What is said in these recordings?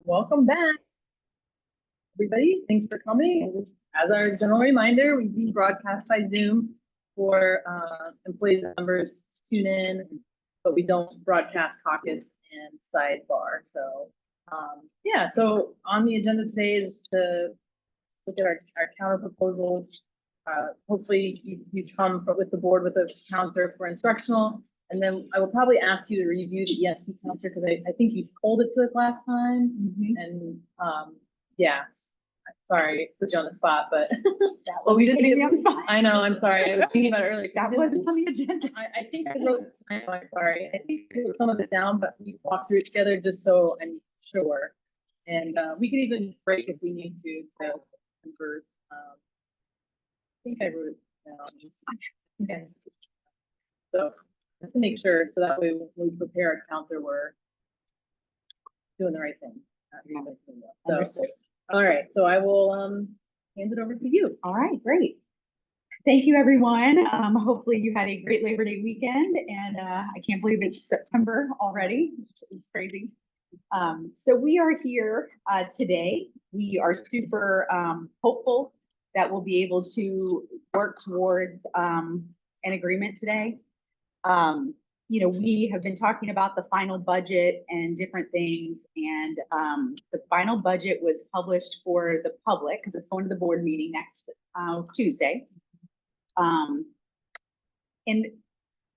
Welcome back, everybody. Thanks for coming. And as our general reminder, we do broadcast by Zoom for employees and members to tune in, but we don't broadcast caucus and sidebar. So yeah, so on the agenda today is to look at our counter proposals. Hopefully you come with the board with a counter for instructional. And then I will probably ask you to review the ESP counter because I think you told it to us last time. And yeah, sorry, put you on the spot, but well, we didn't think on the spot. I know, I'm sorry. I was thinking about it earlier. That wasn't on the agenda. I think I wrote, I'm sorry. I think I wrote some of it down, but we walked through it together just so I'm sure. And we can even break if we need to converse. I think I wrote it down. Okay. So just to make sure, so that way when we prepare a counter, we're doing the right thing. So, all right, so I will hand it over to you. All right, great. Thank you, everyone. Hopefully you had a great Labor Day weekend, and I can't believe it's September already, which is crazy. So we are here today. We are super hopeful that we'll be able to work towards an agreement today. You know, we have been talking about the final budget and different things, and the final budget was published for the public because it's going to the board meeting next Tuesday. And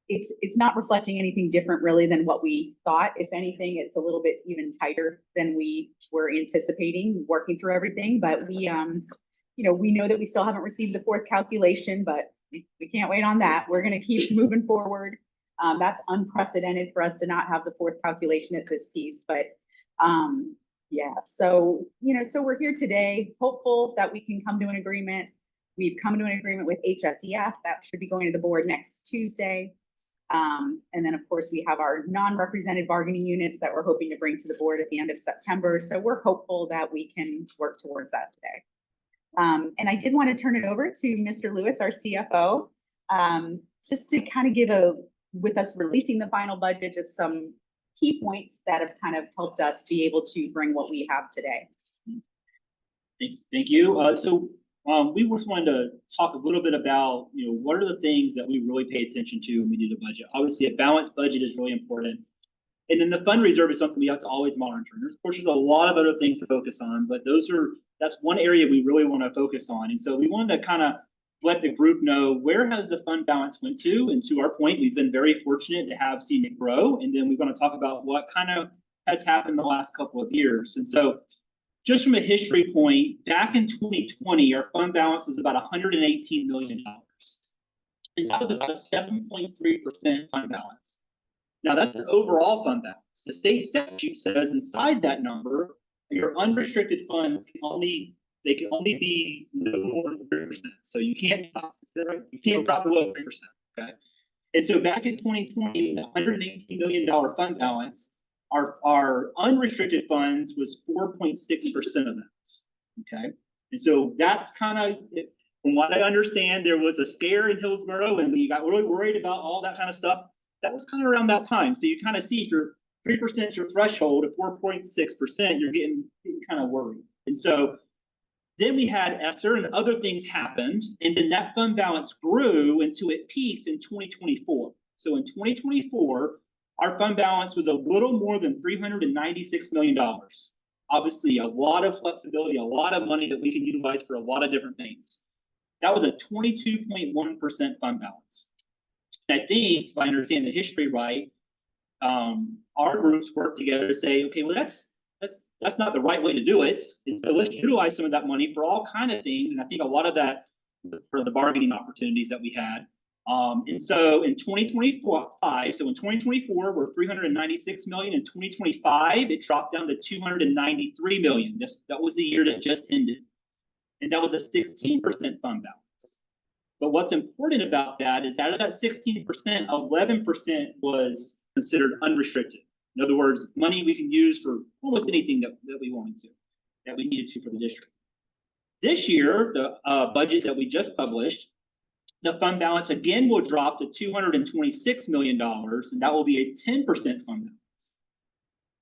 it's not reflecting anything different really than what we thought. If anything, it's a little bit even tighter than we were anticipating working through everything. But we, you know, we know that we still haven't received the fourth calculation, but we can't wait on that. We're going to keep moving forward. That's unprecedented for us to not have the fourth calculation at this piece, but yeah, so, you know, so we're here today, hopeful that we can come to an agreement. We've come to an agreement with HSEF that should be going to the board next Tuesday. And then of course we have our non-represented bargaining units that we're hoping to bring to the board at the end of September. So we're hopeful that we can work towards that today. And I did want to turn it over to Mr. Lewis, our CFO, just to kind of give with us releasing the final budget, just some key points that have kind of helped us be able to bring what we have today. Thanks. Thank you. We just wanted to talk a little bit about, you know, what are the things that we really pay attention to when we do the budget. Obviously, a balanced budget is really important. And then the fund reserve is something we have to always monitor. And of course, there's a lot of other things to focus on, but that's one area we really want to focus on. And so we wanted to kind of let the group know where has the fund balance went to. And to our point, we've been very fortunate to have seen it grow. And then we're going to talk about what kind of has happened the last couple of years. And so just from a history point, back in 2020, our fund balance was about $118 million. And that was about a 7.3% fund balance. Now that's an overall fund balance. The state statute says inside that number, your unrestricted funds can only be no more than 3%. So you can't drop below 3%. Okay. And so back in 2020, the $118 million fund balance, our unrestricted funds was 4.6% of that. Okay. And so that's kind of, from what I understand, there was a scare in Hillsborough and we got really worried about all that kind of stuff. That was kind of around that time. So you kind of see if you're 3% your threshold at 4.6%, you're getting kind of worried. And so then we had ESSER and other things happened, and then that fund balance grew until it peaked in 2024. So in 2024, our fund balance was a little more than $396 million. Obviously, a lot of flexibility, a lot of money that we can utilize for a lot of different things. That was a 22.1% fund balance. I think, if I understand the history right, our groups worked together to say, okay, well, that's not the right way to do it. And so let's utilize some of that money for all kinds of things. And I think a lot of that for the bargaining opportunities that we had. And so in 2024, so in 2024, we're $396 million. In 2025, it dropped down to $293 million. That was the year that just ended. And that was a 16% fund balance. But what's important about that is out of that 16%, 11% was considered unrestricted. In other words, money we can use for almost anything that we wanted to, that we needed to for the district. This year, the budget that we just published, the fund balance again will drop to $226 million, and that will be a 10% fund balance.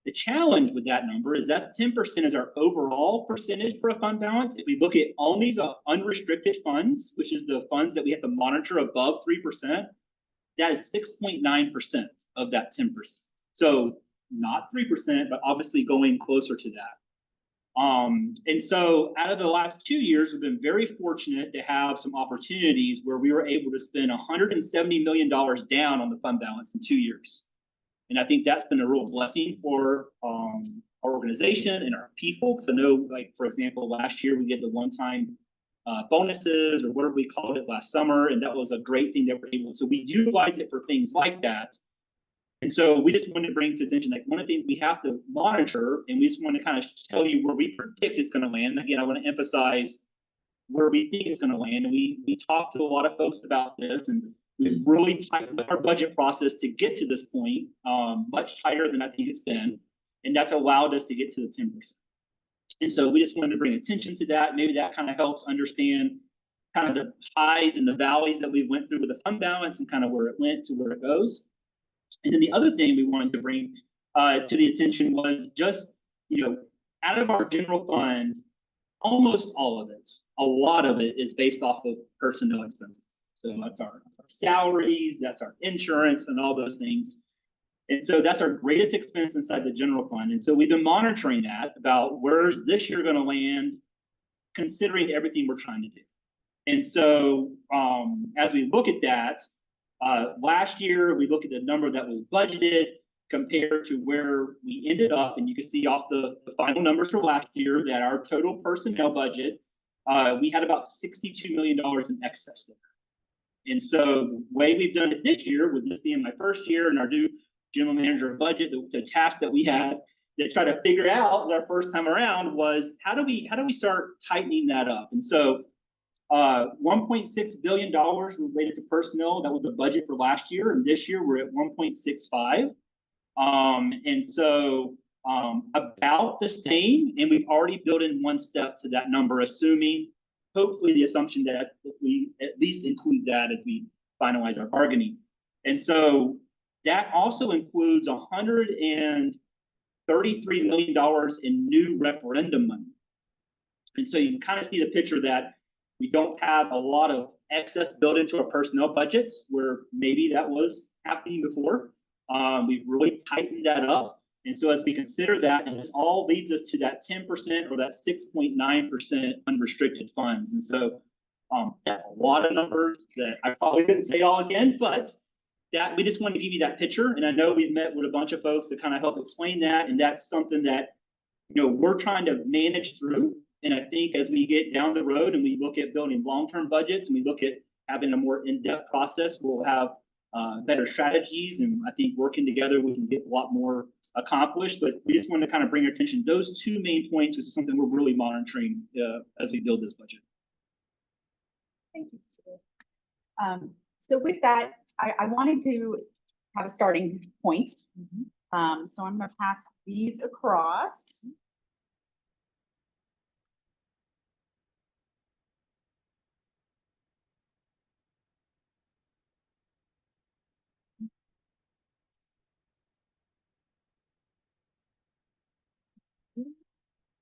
The challenge with that number is that 10% is our overall percentage for a fund balance. If we look at only the unrestricted funds, which is the funds that we have to monitor above 3%, that is 6.9% of that 10%. So not 3%, but obviously going closer to that. And so out of the last 2 years, we've been very fortunate to have some opportunities where we were able to spend $170 million down on the fund balance in 2 years. And I think that's been a real blessing for our organization and our people. Because I know, like, for example, last year we did the one-time bonuses or whatever we called it last summer. And that was a great thing that we're able to. So we utilize it for things like that. And so we just wanted to bring to attention, like, one of the things we have to monitor, and we just want to kind of tell you where we predict it's going to land. Again, I want to emphasize where we think it's going to land. And we talked to a lot of folks about this, and we've really tightened our budget process to get to this point, much tighter than I think it's been. And that's allowed us to get to the 10%. And so we just wanted to bring attention to that. Maybe that kind of helps understand kind of the highs and the valleys that we went through with the fund balance and kind of where it went to where it goes. And then the other thing we wanted to bring to the attention was just, out of our general fund, almost all of it, a lot of it is based off of personnel expenses. So that's our salaries, that's our insurance and all those things. And so that's our greatest expense inside the general fund. And so we've been monitoring that about where's this year going to land, considering everything we're trying to do. And so as we look at that, last year, we look at the number that was budgeted compared to where we ended up. And you can see off the final numbers for last year that our total personnel budget, we had about $62 million in excess there. And so the way we've done it this year, with this being my first year and our new general manager of budget, the task that we had to try to figure out our first time around was how do we start tightening that up? And so $1.6 billion related to personnel. That was the budget for last year. And this year we're at 1.65. And so about the same. And we've already built in one step to that number, assuming, hopefully, the assumption that we at least include that as we finalize our bargaining. And so that also includes $133 million in new referendum money. And so you can kind of see the picture that we don't have a lot of excess built into our personnel budgets, where maybe that was happening before. We've really tightened that up. And so as we consider that, and this all leads us to that 10% or that 6.9% unrestricted funds. And so that's a lot of numbers that I probably couldn't say all again, but that we just want to give you that picture. And I know we've met with a bunch of folks to kind of help explain that. And that's something that, we're trying to manage through. And I think as we get down the road and we look at building long-term budgets and we look at having a more in-depth process, we'll have better strategies. And I think working together, we can get a lot more accomplished. But we just want to kind of bring your attention to those two main points, which is something we're really monitoring as we build this budget. Thank you. So with that, I wanted to have a starting point. So I'm going to pass these across.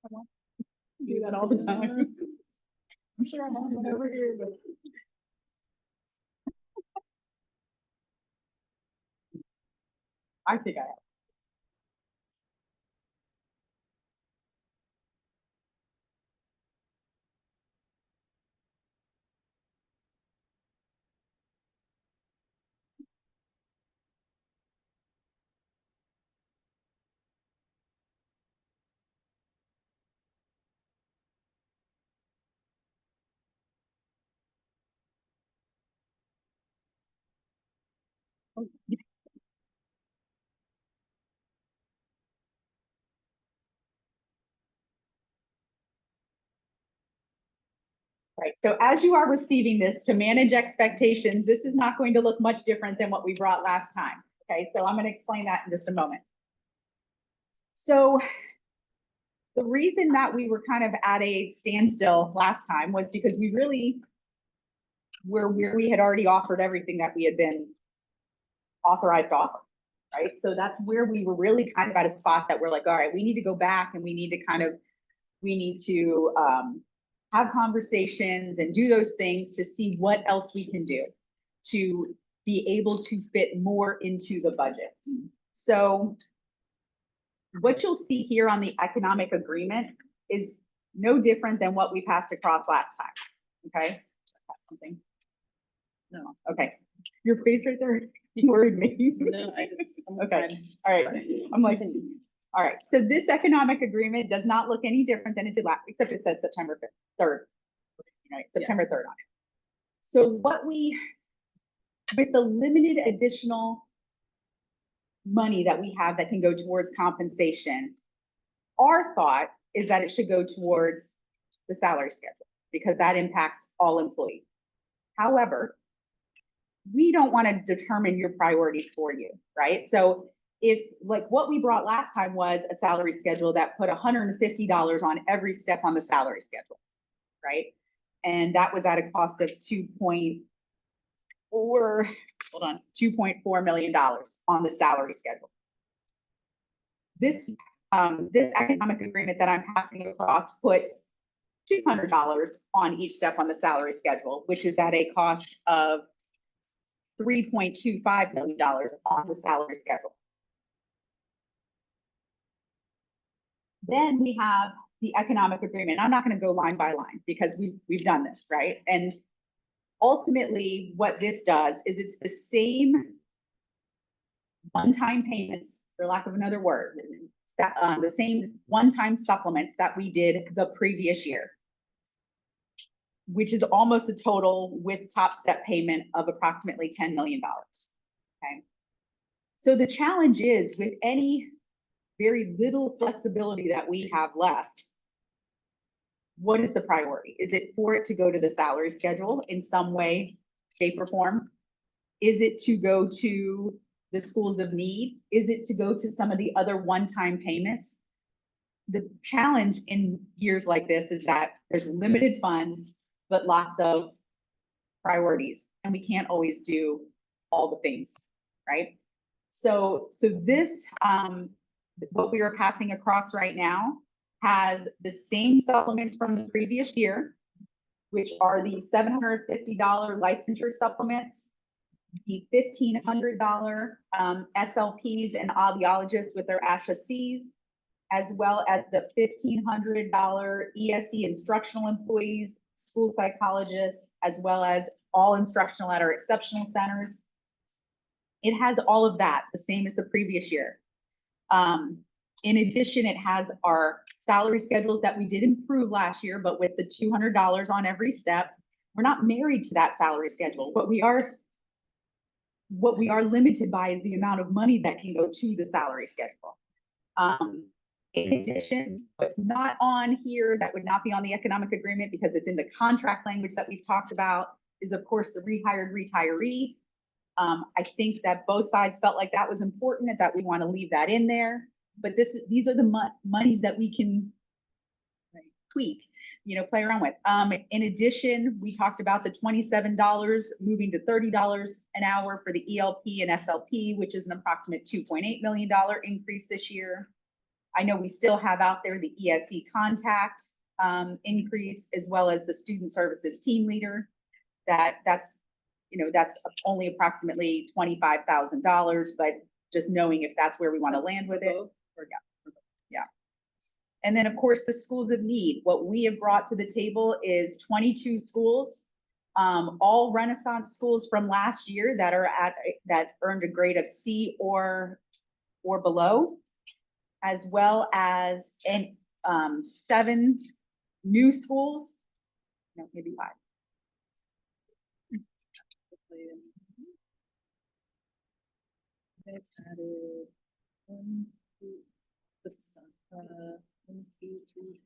I do that all the time. I'm sure I have one over here, but I think I have. Right. So as you are receiving this, to manage expectations, this is not going to look much different than what we brought last time. Okay, so I'm going to explain that in just a moment. So the reason that we were kind of at a standstill last time was because we really were where we had already offered everything that we had been authorized to offer. right? So that's where we were really kind of at a spot that we're like, all right, we need to go back and we need to have conversations and do those things to see what else we can do to be able to fit more into the budget. So what you'll see here on the economic agreement is no different than what we passed across last time, okay? Something? No, okay. Your face right there, you worried me. No, I'm Okay, fine. all right. I'm like, all right, so this economic agreement does not look any different than it did last, except it says September 3rd, right? September 3rd on it. So with the limited additional money that we have that can go towards compensation, our thought is that it should go towards the salary schedule because that impacts all employees. However, we don't want to determine your priorities for you, right? So if like what we brought last time was a salary schedule that put $150 on every step on the salary schedule, right? And that was at a cost of $2.4 million on the salary schedule. This economic agreement that I'm passing across puts $200 on each step on the salary schedule, which is at a cost of $3.25 million on the salary schedule. Then we have the economic agreement. I'm not going to go line by line because we've done this, right? And ultimately what this does is it's the same one-time payments, for lack of another word, the same one-time supplements that we did the previous year, which is almost a total with top step payment of approximately $10 million. Okay. So the challenge is with any very little flexibility that we have left, what is the priority? Is it for it to go to the salary schedule in some way, shape, or form? Is it to go to the schools of need? Is it to go to some of the other one-time payments? The challenge in years like this is that there's limited funds, but lots of priorities, and we can't always do all the things, right? So this, what we are passing across right now has the same supplements from the previous year, which are the $750 licensure supplements, the $1,500 SLPs and audiologists with their ASHA Cs, as well as the $1,500 ESE instructional employees, school psychologists, as well as all instructional at our exceptional centers. It has all of that, the same as the previous year. In addition, it has our salary schedules that we did improve last year, but with the $200 on every step. We're not married to that salary schedule. What we are limited by is the amount of money that can go to the salary schedule. In addition, what's not on here that would not be on the economic agreement because it's in the contract language that we've talked about is, of course, the rehired retiree. I think that both sides felt like that was important and that we want to leave that in there. But these are the monies that we can tweak, play around with. In addition, we talked about the $27 moving to $30 an hour for the ELP and SLP, which is an approximate $2.8 million increase this year. I know we still have out there the ESE contact increase, as well as the student services team leader. That's only approximately $25,000, but just knowing if that's where we want to land with it. Yeah. And then, of course, the schools of need. What we have brought to the table is 22 schools, all Renaissance schools from last year that earned a grade of C or below, as well as 7 new schools, no, maybe 5. I've added 1, 2, 3,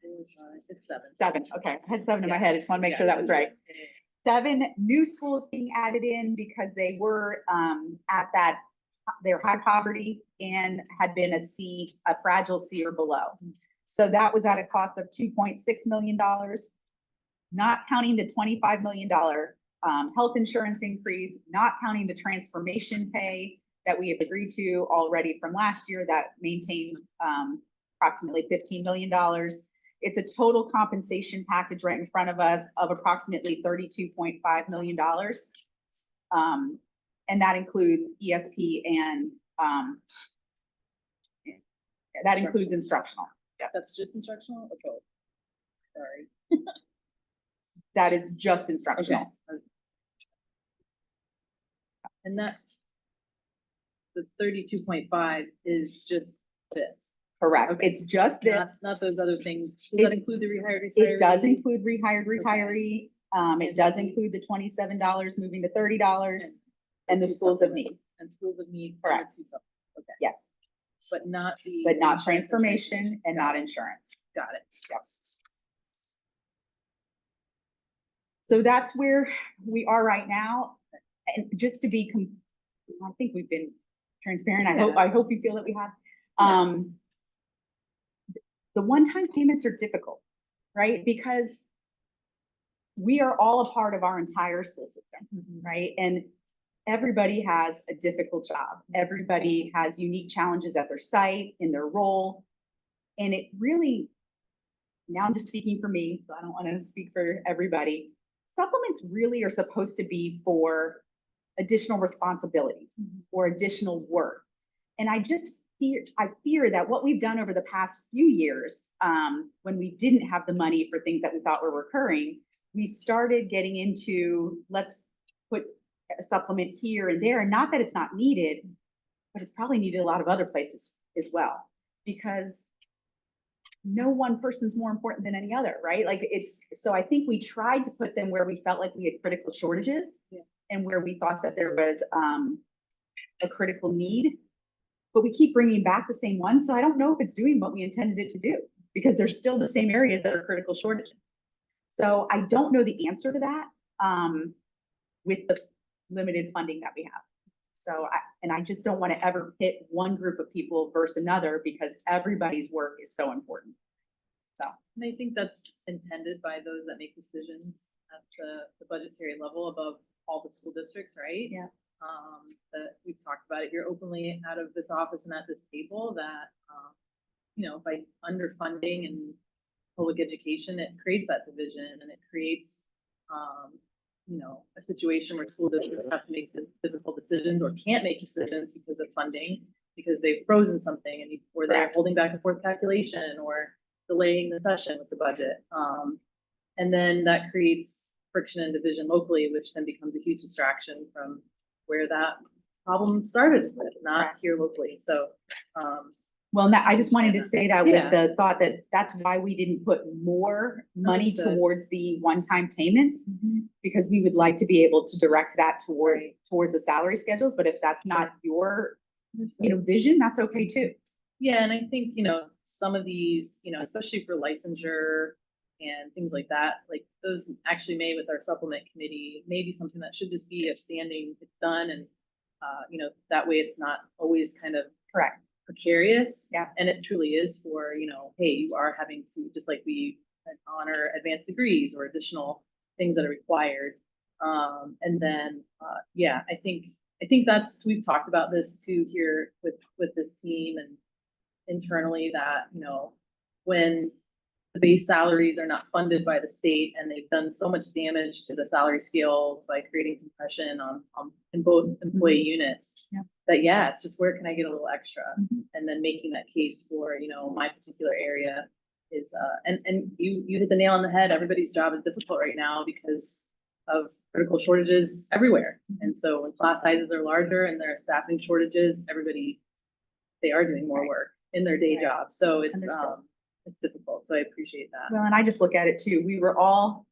4, 5, 6, 7. 7, okay, I had 7 in my head, I just want to make sure that was right. 7 new schools being added in because they were at their high poverty and had been a fragile C or below. So that was at a cost of $2.6 million, not counting the $25 million health insurance increase, not counting the transformation pay that we have agreed to already from last year that maintained approximately $15 million. It's a total compensation package right in front of us of approximately $32.5 million. And that includes ESP and that includes instructional. That's just instructional? Okay. Sorry. That is just instructional. Okay. And that's the 32.5 is just this. Correct. Okay. It's just this. Not those other things. Does It- that include the rehired retiree? It does include rehired Okay. retiree. It does include the $27 moving to $30 and the two schools of supplements. need. And schools of need. Correct. And the two supplements. Okay. Yes, But not the. but not insurance transformation and not Got it. insurance. Got it. Yep. So that's where we are right now. And just to be, I think we've been transparent. I hope you feel that we have. The one-time payments are difficult, right? Because we are all a part of our entire school system, right? And everybody has a difficult job. Everybody has unique challenges at their site, in their role. And it really, now I'm just speaking for me, so I don't want to speak for everybody. Supplements really are supposed to be for additional responsibilities or additional work. And I fear that what we've done over the past few years, when we didn't have the money for things that we thought were recurring, we started getting into, let's put a supplement here and there. And not that it's not needed, but it's probably needed a lot of other places as well, because no one person's more important than any other, right? Like so I think we tried to put them where we felt like we had critical shortages and where we thought that there was a critical need, but we keep bringing back the same ones. So I don't know if it's doing what we intended it to do, because there's still the same areas that are critical shortages. So I don't know the answer to that with the limited funding that we have. So I just don't want to ever pit one group of people versus another, because everybody's work is so important. So, And I think that's intended by those that make decisions at the budgetary level above all the school districts, right? Yeah. That we've talked about it here openly out of this office and at this table, that, by underfunding and public education, it creates that division, and it creates, a situation where school districts have to make difficult decisions or can't make decisions because of funding, because they've frozen something, and or they're holding back and forth calculation or delaying the session with the budget. And then that creates friction and division locally, which then becomes a huge distraction from where that problem started with, not here locally. So, well, I just wanted to say that Yeah. with the thought that that's why we didn't put more money Understood. towards the one-time payments, because we would like to be able to direct that towards the salary schedules. But if that's not your, vision, that's okay too. Yeah, and I think, some of these, especially for licensure and things like that, like those actually may with our supplement committee, maybe something that should just be a standing, it's done. And, that way it's not always kind of Correct. precarious. Yeah. And it truly is for, hey, you are having to, just like we honor advanced degrees or additional things that are required. And then, I think that's, we've talked about this too here with this team and internally, that, when the base salaries are not funded by the state and they've done so much damage to the salary scales by creating compression in both employee units, that, it's just where can I get a little extra? And then making that case for, my particular area is, and you hit the nail on the head. Everybody's job is difficult right now because of critical shortages everywhere. And so when class sizes are larger and there are staffing shortages, they are doing more work in their day job. So it's difficult. So I appreciate that. Well, and I just look at it too. We were all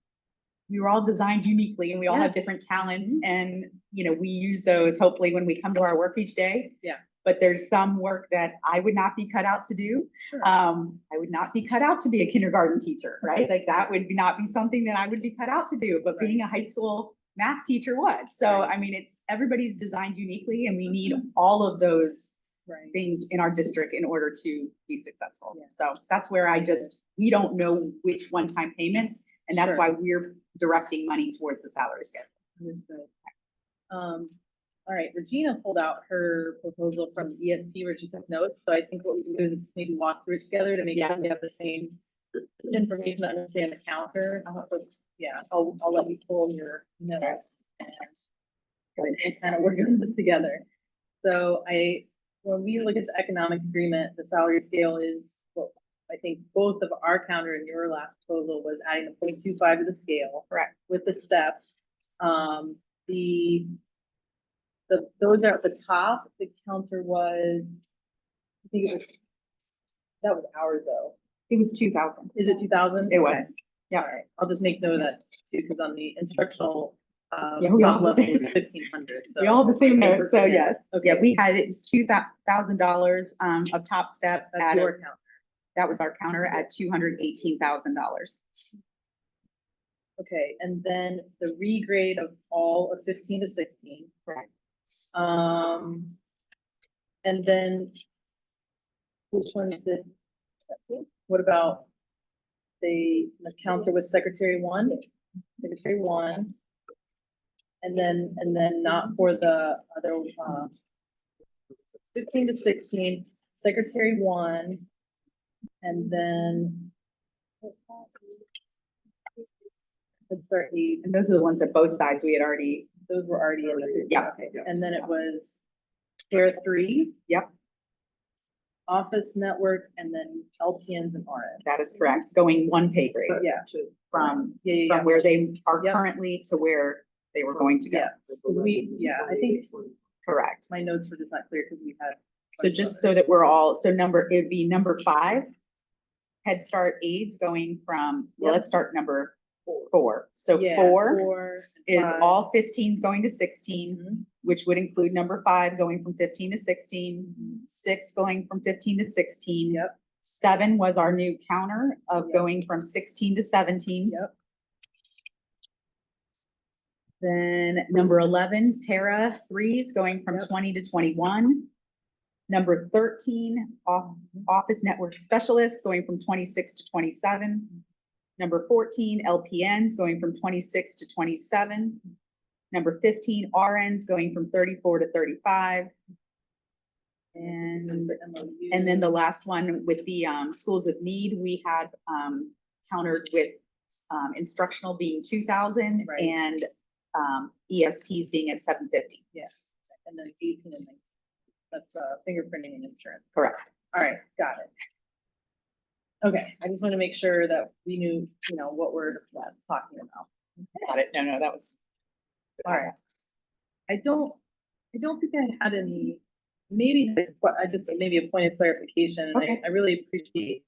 designed uniquely, and we all have different talents, and we use those hopefully when we come to our work each day. Yeah. But there's some work that I would not be cut out to do. Sure. I would not be cut out to be a kindergarten teacher, right? Like that would not be something that I would be cut out to do, but being a high school math teacher was. So, I mean, everybody's designed uniquely, and we need all of those things in our district in order to be successful. Yeah. So that's where we don't know which one-time payments, and that's why we're directing money towards the salary schedule. Understood. All right, Regina pulled out her proposal from the ESP where she took notes, so I think what we can do is maybe walk through it together to make sure we have the same information to understand the counter. I'll let you pull your notes and kind of work on this together. So when we look at the economic agreement, the salary scale is, well, I think both of our counter and your last proposal was adding the 0.25 to the scale. Correct. With the steps. Those are at the top, the counter was, I think it was, that was ours though. It was 2,000. Is it 2,000? It was. Yeah. All right, I'll just make note of that too, because on the instructional, Yeah, we all- top level is 1,500. We all have the same note, so yes. Okay. Yeah, we had, it was $2,000 of top step That's at, your counter. that was our counter at $218,000. Okay, and then the regrade of all of 15 to 16. Correct. And then which one is it? What about the counter with secretary one? Secretary one. And then not for the other, 15 to 16, secretary one. And then. Let's start these. And those are the ones that both sides we had already, Those were already in the. Yeah. Okay, and then it was pair 3. Yep. Office network and then LPNs and RNs. that is correct, going one pay grade Yeah, from yeah. where they are Yep. currently to where they were going to go. Yeah, 'cause I think Correct. my notes were just not clear because we had. So just so that we're all, so it'd be number 5. Head Start aides going from, well, Yep. let's start number 4. So Yeah, 4 is five. all 15s going to 16, Mhm. which would include number 5 going from 15 to 16, 6 going from 15 to 16. Yep. 7 was our new counter of Yep. going from 16 to 17. Yep, Then number 11, para 3s going from Yep. 20 to 21. Number 13, office network specialists going from 26 to 27. Number 14, LPNs going from 26 to 27. Number 15, RNs going from 34 to 35. And then the last one with the schools of need, we had countered with instructional being 2,000 Right. and ESPs being at 750. yes, and then 18 and 19. That's fingerprinting and insurance. Correct. All right, got it. Okay, I just want to make sure that we knew, what we're talking about. Got it. No, that was. All right. I don't think I had any, maybe, maybe a point of clarification. And Okay. I really appreciate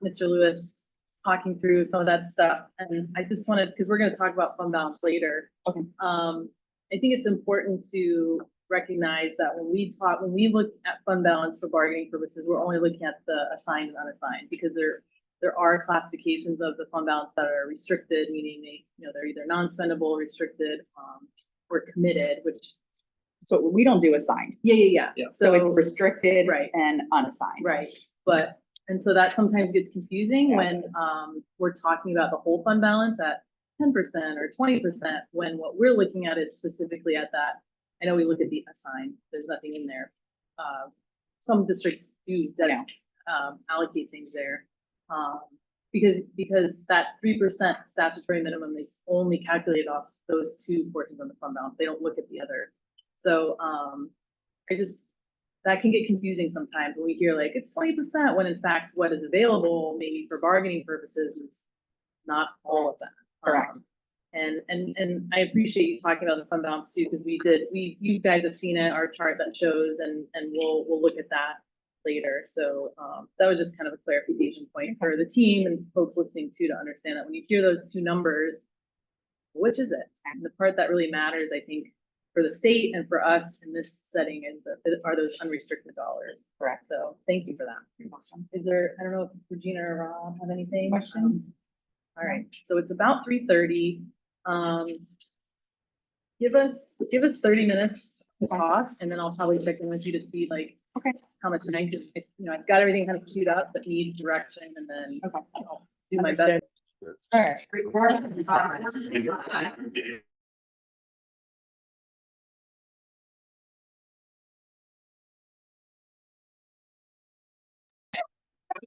Mr. Lewis talking through some of that stuff. And I just wanted, because we're going to talk about fund balance later. Okay. I think it's important to recognize that when we look at fund balance for bargaining purposes, we're only looking at the assigned and unassigned, because there are classifications of the fund balance that are restricted, meaning they're either non-spendable, restricted, or committed, which. So we don't do assigned. Yeah. So it's restricted Right. and unassigned. Right, and so that sometimes gets confusing Yeah, when it is. we're talking about the whole fund balance at 10% or 20%, when what we're looking at is specifically at that. I know we look at the assigned, there's nothing in there. Some districts do allocate things there. Because that 3% statutory minimum is only calculated off those 2 portions on the fund balance. They don't look at the other. So that can get confusing sometimes when we hear like it's 20%, when in fact what is available maybe for bargaining purposes is not all of that. Correct. And I appreciate you talking about the fund balance too, because you guys have seen it, our chart that shows, and we'll look at that later. So that was just kind of a clarification point for the team and folks listening too, to understand that when you hear those 2 numbers, which is it? And the part that really matters, I think, for the state and for us in this setting are those unrestricted dollars. Correct. So thank you for that. Is there, I don't know if Regina or Rob have anything? Questions? All right, so it's about 3:30. Give us 30 minutes to talk, and then I'll probably check in with you to see Okay. how much I can, I've got everything kind of queued up that needs direction, and then Okay. I'll do my Understood. best. All right.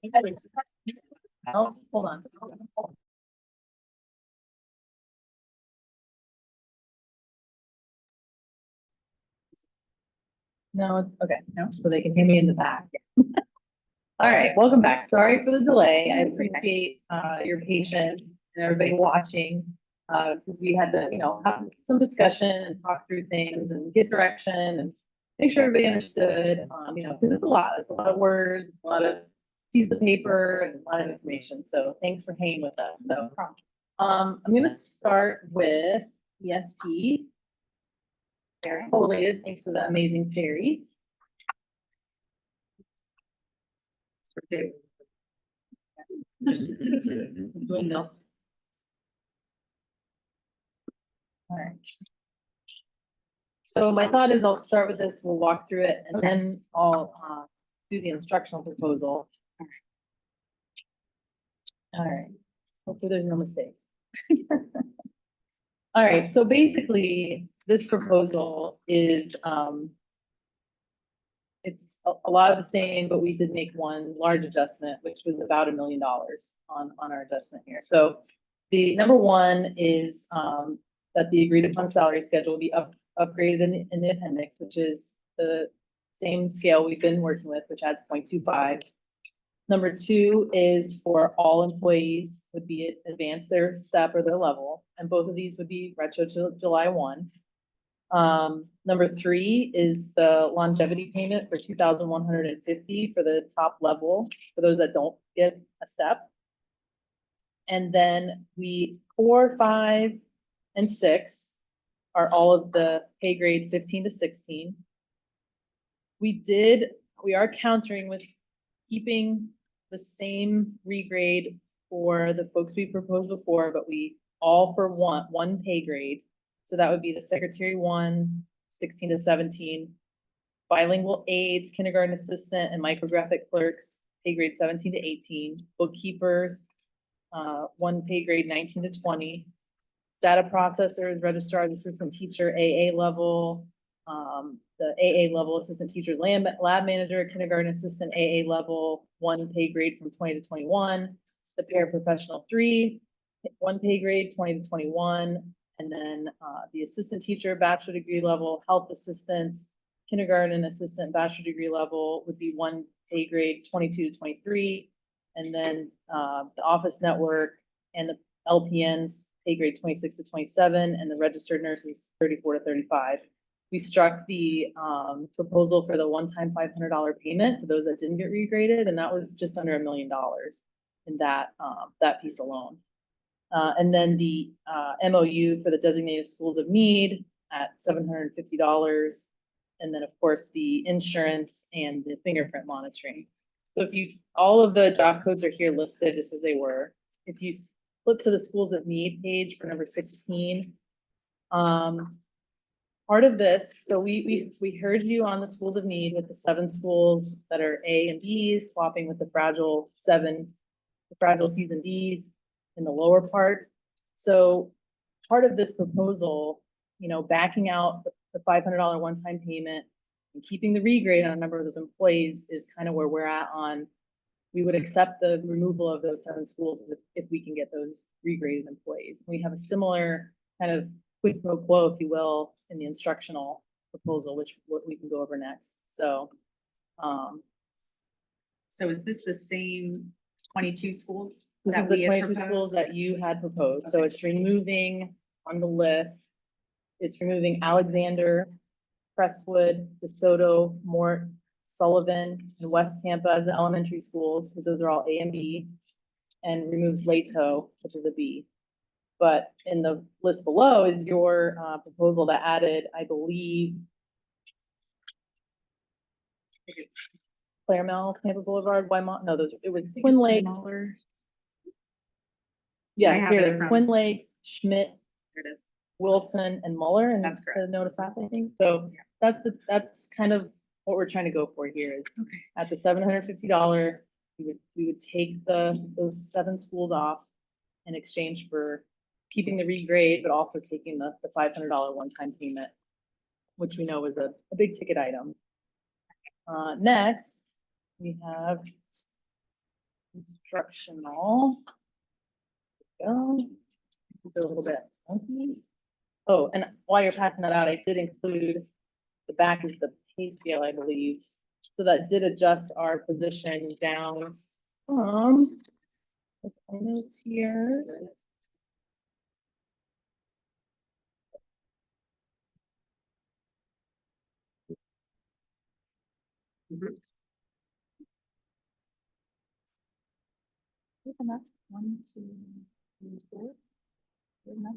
Oh, hold on. No, okay, no, so they can hear me in the back. All right, welcome back. Sorry for the delay. I appreciate your patience and everybody watching. Because we had to, have some discussion and talk through things and get direction and make sure everybody understood, because it's a lot of words, a lot of pieces of paper and a lot of information. So thanks for hanging with us. So, I'm gonna start with ESP. Very related, thanks to the amazing Sherry. No. All right. So my thought is I'll start with this, we'll walk through it, and then I'll do the instructional proposal. All right, hopefully there's no mistakes. All right, so basically, this proposal is, it's a lot of the same, but we did make one large adjustment, which was about $1 million on our adjustment here. So the number one is that the agreed upon salary schedule will be upgraded in the appendix, which is the same scale we've been working with, which adds 0.25. Number two is for all employees would be advance their step or their level, and both of these would be retro to July 1. Number three is the longevity payment for 2,150 for the top level, for those that don't get a step. And then 4, 5, and 6 are all of the pay grade 15 to 16. We are countering with keeping the same regrade for the folks we proposed before, but we all for one pay grade. So that would be the secretary 1, 16 to 17, bilingual aides, kindergarten assistant, and micrographic clerks, pay grade 17 to 18, bookkeepers, one pay grade 19 to 20, data processors, registrars, assistant teacher, AA level, the AA level assistant teacher, lab manager, kindergarten assistant, AA level, one pay grade from 20 to 21, the paraprofessional 3, one pay grade 20 to 21, and then the assistant teacher, bachelor degree level, health assistants, kindergarten assistant, bachelor degree level would be one pay grade 22 to 23, and then the office network and the LPNs pay grade 26 to 27, and the registered nurses 34 to 35. We struck the proposal for the one-time $500 payment to those that didn't get regraded, and that was just under $1 million in that piece alone. And then the MOU for the designated schools of need at $750. And then of course the insurance and the fingerprint monitoring. So all of the job codes are here listed just as they were. If you flip to the schools of need page for number 16, part of this, so we heard you on the schools of need with the 7 schools that are A and B, swapping with the fragile C's and D's in the lower part. So part of this proposal, backing out the $500 one-time payment and keeping the regrade on a number of those employees is kind of where we're at on. We would accept the removal of those 7 schools if we can get those regraded employees. We have a similar kind of quid pro quo, if you will, in the instructional proposal, which we can go over next. So, so is this the same 22 schools? This is the 22 schools that you had proposed. Okay. So it's removing on the list, it's removing Alexander, Crestwood, DeSoto, Mort, Sullivan, and West Tampa as the elementary schools, because those are all A and B, and removes Lato, which is a B. But in the list below is your proposal that added, I believe, Claremont, Tampa Boulevard, Wymont. No, it was Twin Lakes. Yeah, here, Twin Lakes, Schmidt, Wilson, and Muller, and that's the notice that, I think. So that's kind of what we're trying to go for here. Is at the $750, we would take those 7 schools off in exchange for keeping the regrade, but also taking the $500 one-time payment, which we know is a big ticket item. Next, we have instructional. Go. A little bit. funky. Oh, and while you're passing that out, I did include the back is the pay scale, I believe. So that did adjust our position down from, my notes here.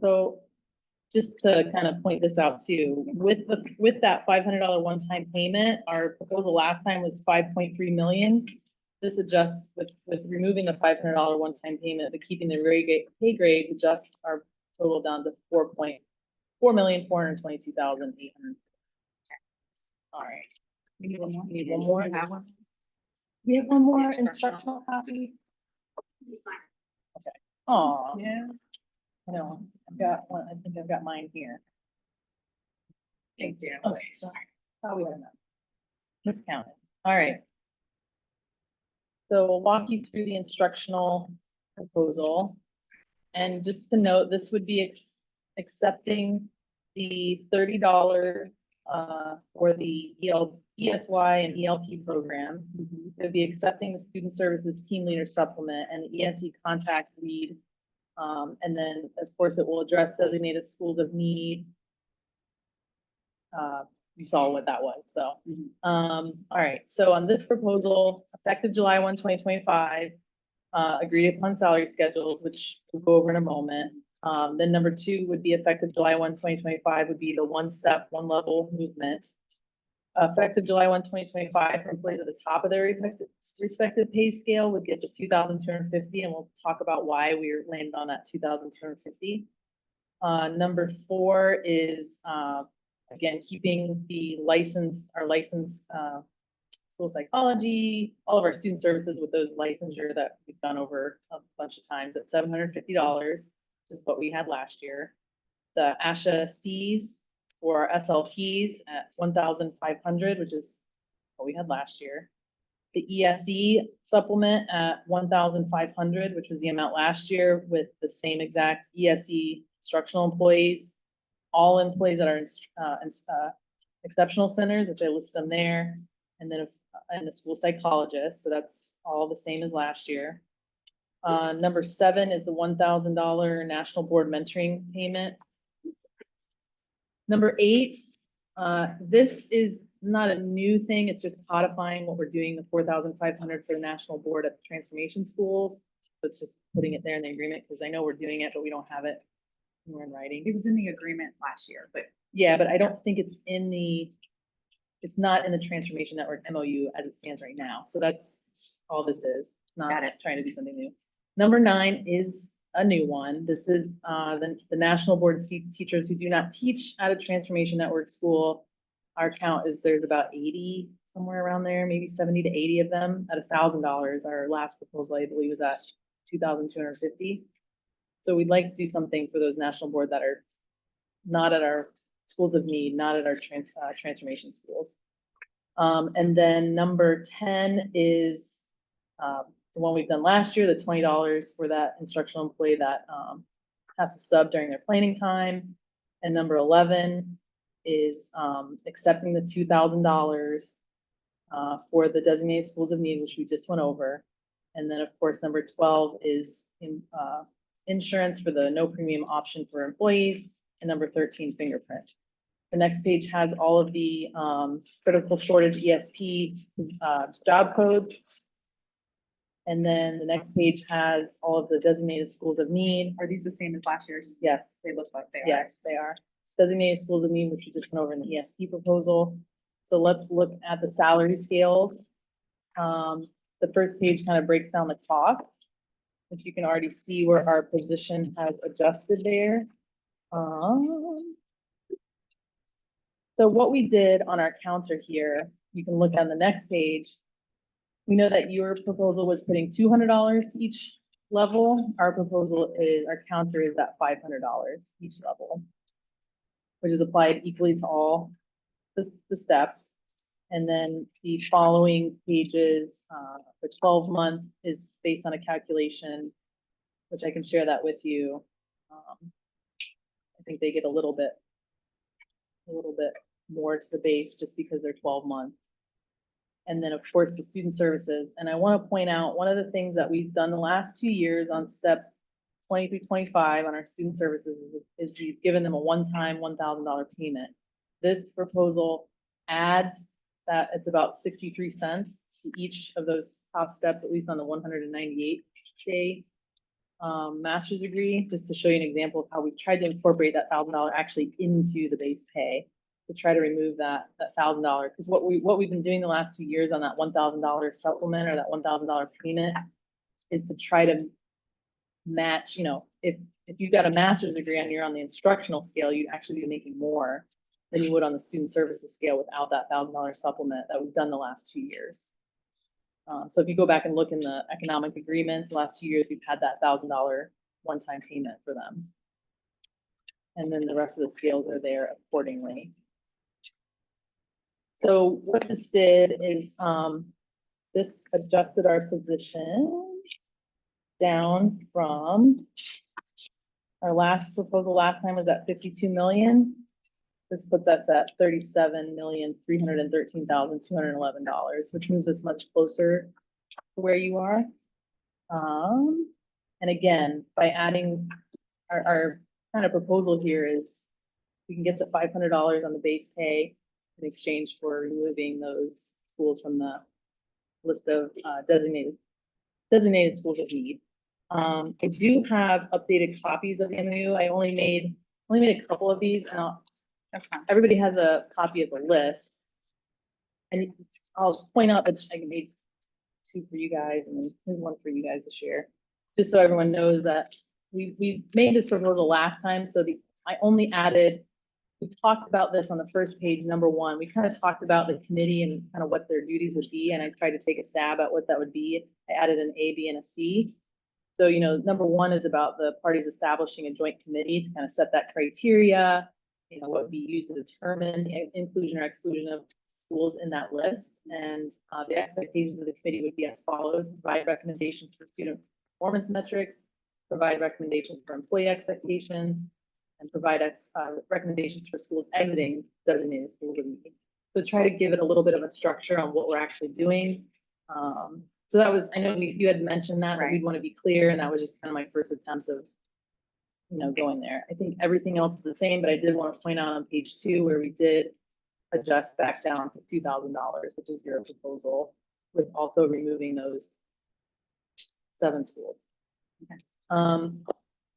So just to kind of point this out too, with that $500 one-time payment, our proposal last time was 5.3 million. This adjusts with removing the $500 one-time payment, but keeping the pay grade adjusts our total down to 4.4,422,800. All right. We need one more. We need one more. You have one? We have one more instructional copy. Okay. Oh, Yeah. no, I've got one. I think I've got mine here. Thank you. Okay, sorry. Oh, we have enough. Miscounted. All right. So we'll walk you through the instructional proposal. And just to note, this would be accepting the $30 for the ESY and ELP program. It would be accepting the student services team leader supplement and the ESE contact lead. And then, of course, it will address designated schools of need. You saw what that was, so. All right, so on this proposal, effective July 1, 2025, agreed upon salary schedules, which we'll go over in a moment. Then number 2 would be effective July 1, 2025 would be the one-step, one-level movement. Effective July 1, 2025, for employees at the top of their respective pay scale would get to 2,250, and we'll talk about why we landed on that 2,250. Number 4 is, again, keeping the our licensed school psychology, all of our student services with those licensure that we've gone over a bunch of times at $750, is what we had last year. The ASHA Cs or SLPs at 1,500, which is what we had last year. The ESE supplement at 1,500, which was the amount last year, with the same exact ESE instructional employees, all employees that are exceptional centers, which I list them there, and then and the school psychologist. So that's all the same as last year. Number 7 is the $1,000 national board mentoring payment. Number 8, this is not a new thing. It's just codifying what we're doing, the 4,500 for the national board at the transformation schools. So it's just putting it there in the agreement, because I know we're doing it, but we don't have it in writing. It was in the agreement last year, but Yeah, but I don't think it's it's not in the transformation network MOU as it stands right now. So that's all this is. It's not Got it. trying to do something new. Number 9 is a new one. This is the national board teachers who do not teach at a transformation network school. Our count is there's about 80, somewhere around there, maybe 70 to 80 of them at $1,000. Our last proposal, I believe, was at 2,250. So we'd like to do something for those national board that are not at our schools of need, not at our transformation schools. And then number 10 is the one we've done last year, the $20 for that instructional employee that has to sub during their planning time. And number 11 is accepting the $2,000 for the designated schools of need, which we just went over. And then, of course, number 12 is insurance for the no premium option for employees. And number 13, fingerprint. The next page has all of the critical shortage ESP job codes. And then the next page has all of the designated schools of need. are these the same as last year's? Yes, They look like they are. yes, they are. Designated schools of need, which we just went over in the ESP proposal. So let's look at the salary scales. The first page kind of breaks down the cost, which you can already see where our position has adjusted there. So what we did on our counter here, you can look on the next page. We know that your proposal was putting $200 each level. Our proposal is, our counter is at $500 each level, which is applied equally to all the steps. And then the following pages, the 12-month is based on a calculation, which I can share that with you. I think they get a little bit more to the base just because they're 12 months. And then, of course, the student services. And I want to point out one of the things that we've done the last 2 years on steps 20 through 25 on our student services is we've given them a one-time $1,000 payment. This proposal adds that it's about 63 cents to each of those top steps, at least on the 198-day master's degree, just to show you an example of how we tried to incorporate that $1,000 actually into the base pay to try to remove that $1,000. Because what we've been doing the last 2 years on that $1,000 supplement or that $1,000 payment is to try to match, you know, if you've got a master's degree and you're on the instructional scale, you'd actually be making more than you would on the student services scale without that $1,000 supplement that we've done the last 2 years. So if you go back and look in the economic agreements, the last 2 years, we've had that $1,000 one-time payment for them. And then the rest of the scales are there accordingly. So what this did is this adjusted our position down from our last proposal last time was at 52 million. This puts us at $37,313,211, which moves us much closer to where you are. And again, by adding our kind of proposal here is we can get the $500 on the base pay in exchange for removing those schools from the list of designated schools of need. I do have updated copies of the MOU. I only made a couple of these, and That's fine. everybody has a copy of the list. And I'll point out that I made 2 for you guys and then here's 1 for you guys to share. Just so everyone knows that we made this proposal last time. So I only added, we talked about this on the first page, number 1. We kind of talked about the committee and kind of what their duties would be. And I tried to take a stab at what that would be. I added an A, B, and a C. So, you know, number 1 is about the parties establishing a joint committee to kind of set that criteria, you know, what would be used to determine the inclusion or exclusion of schools in that list. And the expectations of the committee would be as follows: provide recommendations for student performance metrics, provide recommendations for employee expectations, and provide recommendations for schools exiting designated schools of need. So try to give it a little bit of a structure on what we're actually doing. So that was, I know you had mentioned that, but we'd want to be clear, and that was just kind of my first attempt of, you know, going there. I think everything else is the same, but I did want to point out on page 2 where we did adjust back down to $2,000, which is your proposal, with also removing those 7 schools. Okay.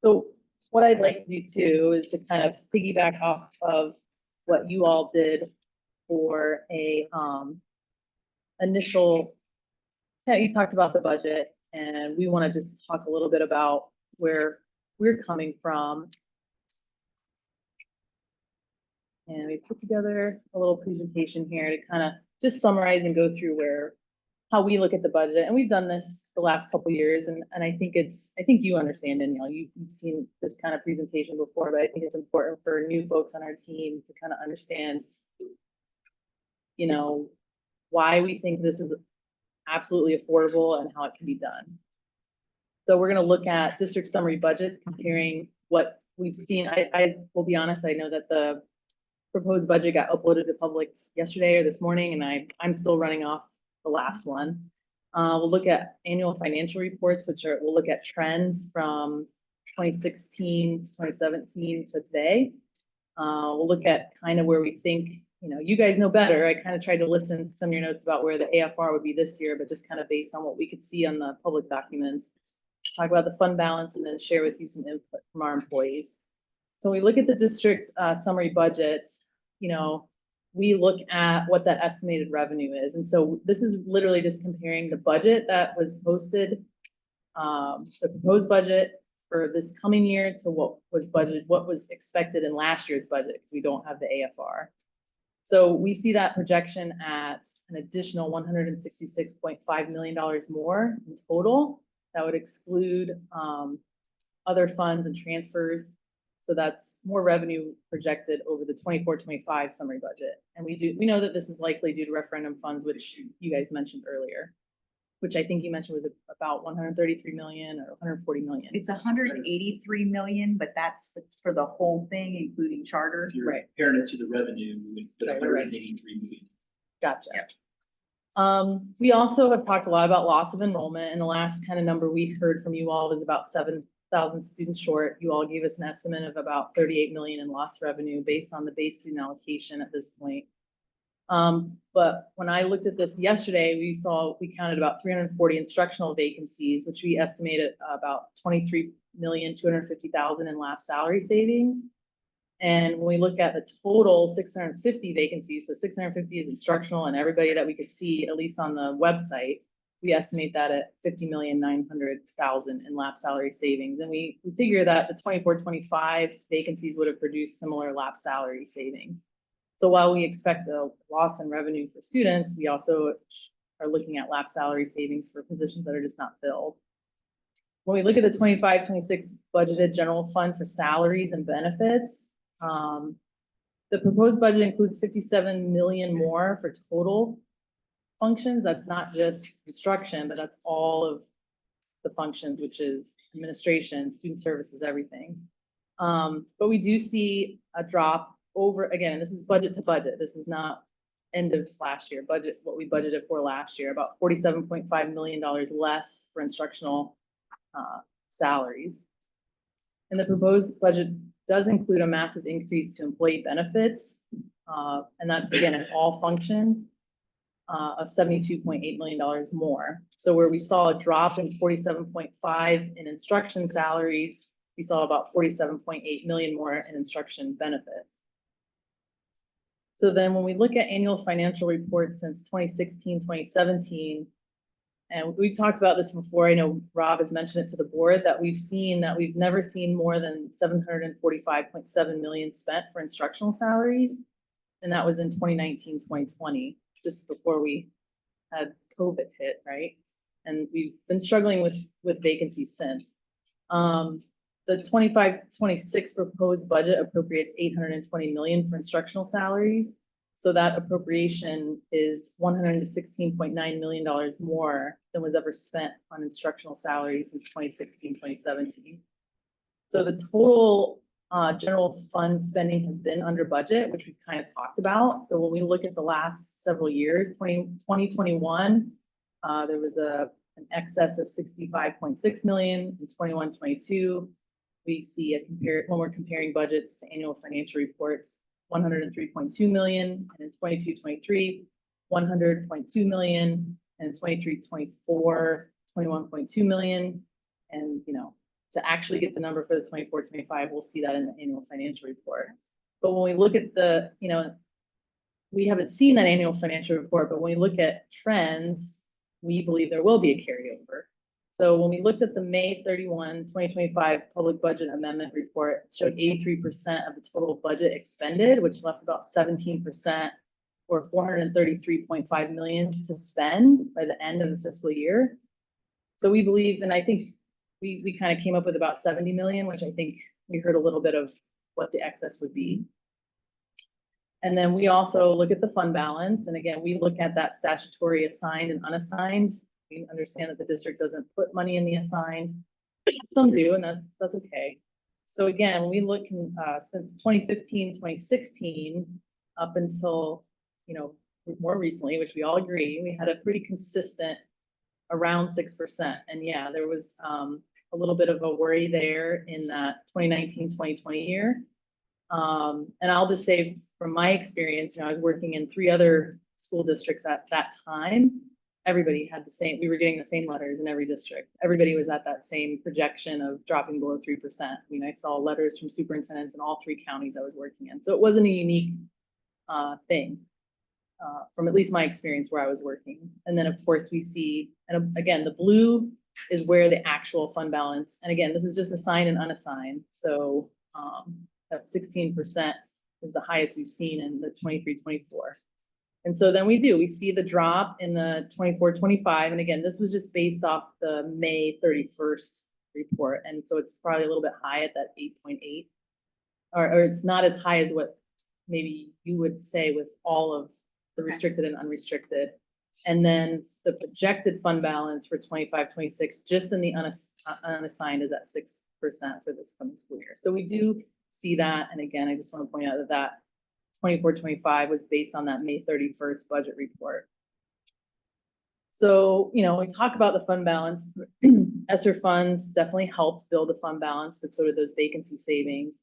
So what I'd like to do too is to kind of piggyback off of what you all did for a initial. You talked about the budget, and we want to just talk a little bit about where we're coming from. And we put together a little presentation here to kind of just summarize and go through how we look at the budget. And we've done this the last couple of years, and I think you understand, Danielle, you've seen this kind of presentation before, but I think it's important for new folks on our team to kind of understand, you know, why we think this is absolutely affordable and how it can be done. So we're going to look at district summary budgets, comparing what we've seen. I will be honest, I know that the proposed budget got uploaded to public yesterday or this morning, and I'm still running off the last one. We'll look at annual financial reports, we'll look at trends from 2016 to 2017 to today. We'll look at kind of where we think, you know, you guys know better. I kind of tried to listen to some of your notes about where the AFR would be this year, but just kind of based on what we could see on the public documents. Talk about the fund balance and then share with you some input from our employees. So we look at the district summary budgets, you know, we look at what that estimated revenue is. And so this is literally just comparing the budget that was posted, the proposed budget for this coming year to what was expected in last year's budget, because we don't have the AFR. So we see that projection at an additional $166.5 million more in total. That would exclude other funds and transfers. So that's more revenue projected over the 24-25 summary budget. And we know that this is likely due to referendum funds, which you guys mentioned earlier, which I think you mentioned was about 133 million or 140 million. It's 183 million, but that's for the whole thing, including charter. If you're Right. comparing it to the revenue, it's Right, right. 183 million. Gotcha. Yep. We also have talked a lot about loss of enrollment, and the last kind of number we heard from you all was about 7,000 students short. You all gave us an estimate of about 38 million in lost revenue based on the base student allocation at this point. But when I looked at this yesterday, we counted about 340 instructional vacancies, which we estimated about 23,250,000 in lapsed salary savings. And when we look at the total 650 vacancies, so 650 is instructional and everybody that we could see, at least on the website, we estimate that at 50,900,000 in lapsed salary savings. And we figure that the 24-25 vacancies would have produced similar lapsed salary savings. So while we expect a loss in revenue for students, we also are looking at lapsed salary savings for positions that are just not filled. When we look at the 25-26 budgeted general fund for salaries and benefits, the proposed budget includes 57 million more for total functions. That's not just instruction, but that's all of the functions, which is administration, student services, everything. But we do see a drop over, again, this is budget to budget. This is not end of last year budget, what we budgeted for last year, about $47.5 million less for instructional salaries. And the proposed budget does include a massive increase to employee benefits. And that's again in all functions of $72.8 million more. So where we saw a drop in 47.5 in instruction salaries, we saw about 47.8 million more in instruction benefits. So then when we look at annual financial reports since 2016, 2017, and we've talked about this before, I know Rob has mentioned it to the board, that we've never seen more than 745.7 million spent for instructional salaries. And that was in 2019, 2020, just before we had COVID hit, right? And we've been struggling with vacancies since. The 25-26 proposed budget appropriates 820 million for instructional salaries. So that appropriation is $116.9 million more than was ever spent on instructional salaries since 2016, 2017. So the total general fund spending has been under budget, which we've kind of talked about. So when we look at the last several years, 2021, there was an excess of 65.6 million. In 21-22, we see when we're comparing budgets to annual financial reports, 103.2 million, and in 22-23, 100.2 million, and 23-24, 21.2 million. And to actually get the number for the 24-25, we'll see that in the annual financial report. But when we look at we haven't seen that annual financial report, but when we look at trends, we believe there will be a carryover. So when we looked at the May 31, 2025 public budget amendment report, it showed 83% of the total budget expended, which left about 17% or 433.5 million to spend by the end of the fiscal year. So we believe, and I think we kind of came up with about 70 million, which I think we heard a little bit of what the excess would be. And then we also look at the fund balance. And again, we look at that statutory assigned and unassigned. We understand that the district doesn't put money in the assigned. Some do, and that's okay. So again, when we look since 2015, 2016, up until, more recently, which we all agree, we had a pretty consistent around 6%. And yeah, there was a little bit of a worry there in that 2019, 2020 year. And I'll just say from my experience, I was working in 3 other school districts at that time. Everybody had we were getting the same letters in every district. Everybody was at that same projection of dropping below 3%. I mean, I saw letters from superintendents in all 3 counties I was working in. So it wasn't a unique thing from at least my experience where I was working. And then of course we see, and again, the blue is where the actual fund balance, and again, this is just assigned and unassigned. So that 16% is the highest we've seen in the 23-24. And so then we see the drop in the 24-25. And again, this was just based off the May 31st report. And so it's probably a little bit high at that 8.8. or it's not as high as what maybe you would say with all of the Okay. restricted and unrestricted. And then the projected fund balance for 25-26, just in the unassigned is at 6% for this coming school year. So we do see that. And again, I just want to point out that 24-25 was based on that May 31st budget report. So, we talk about the fund balance. ESSER funds definitely helped build the fund balance, but so did those vacancy savings.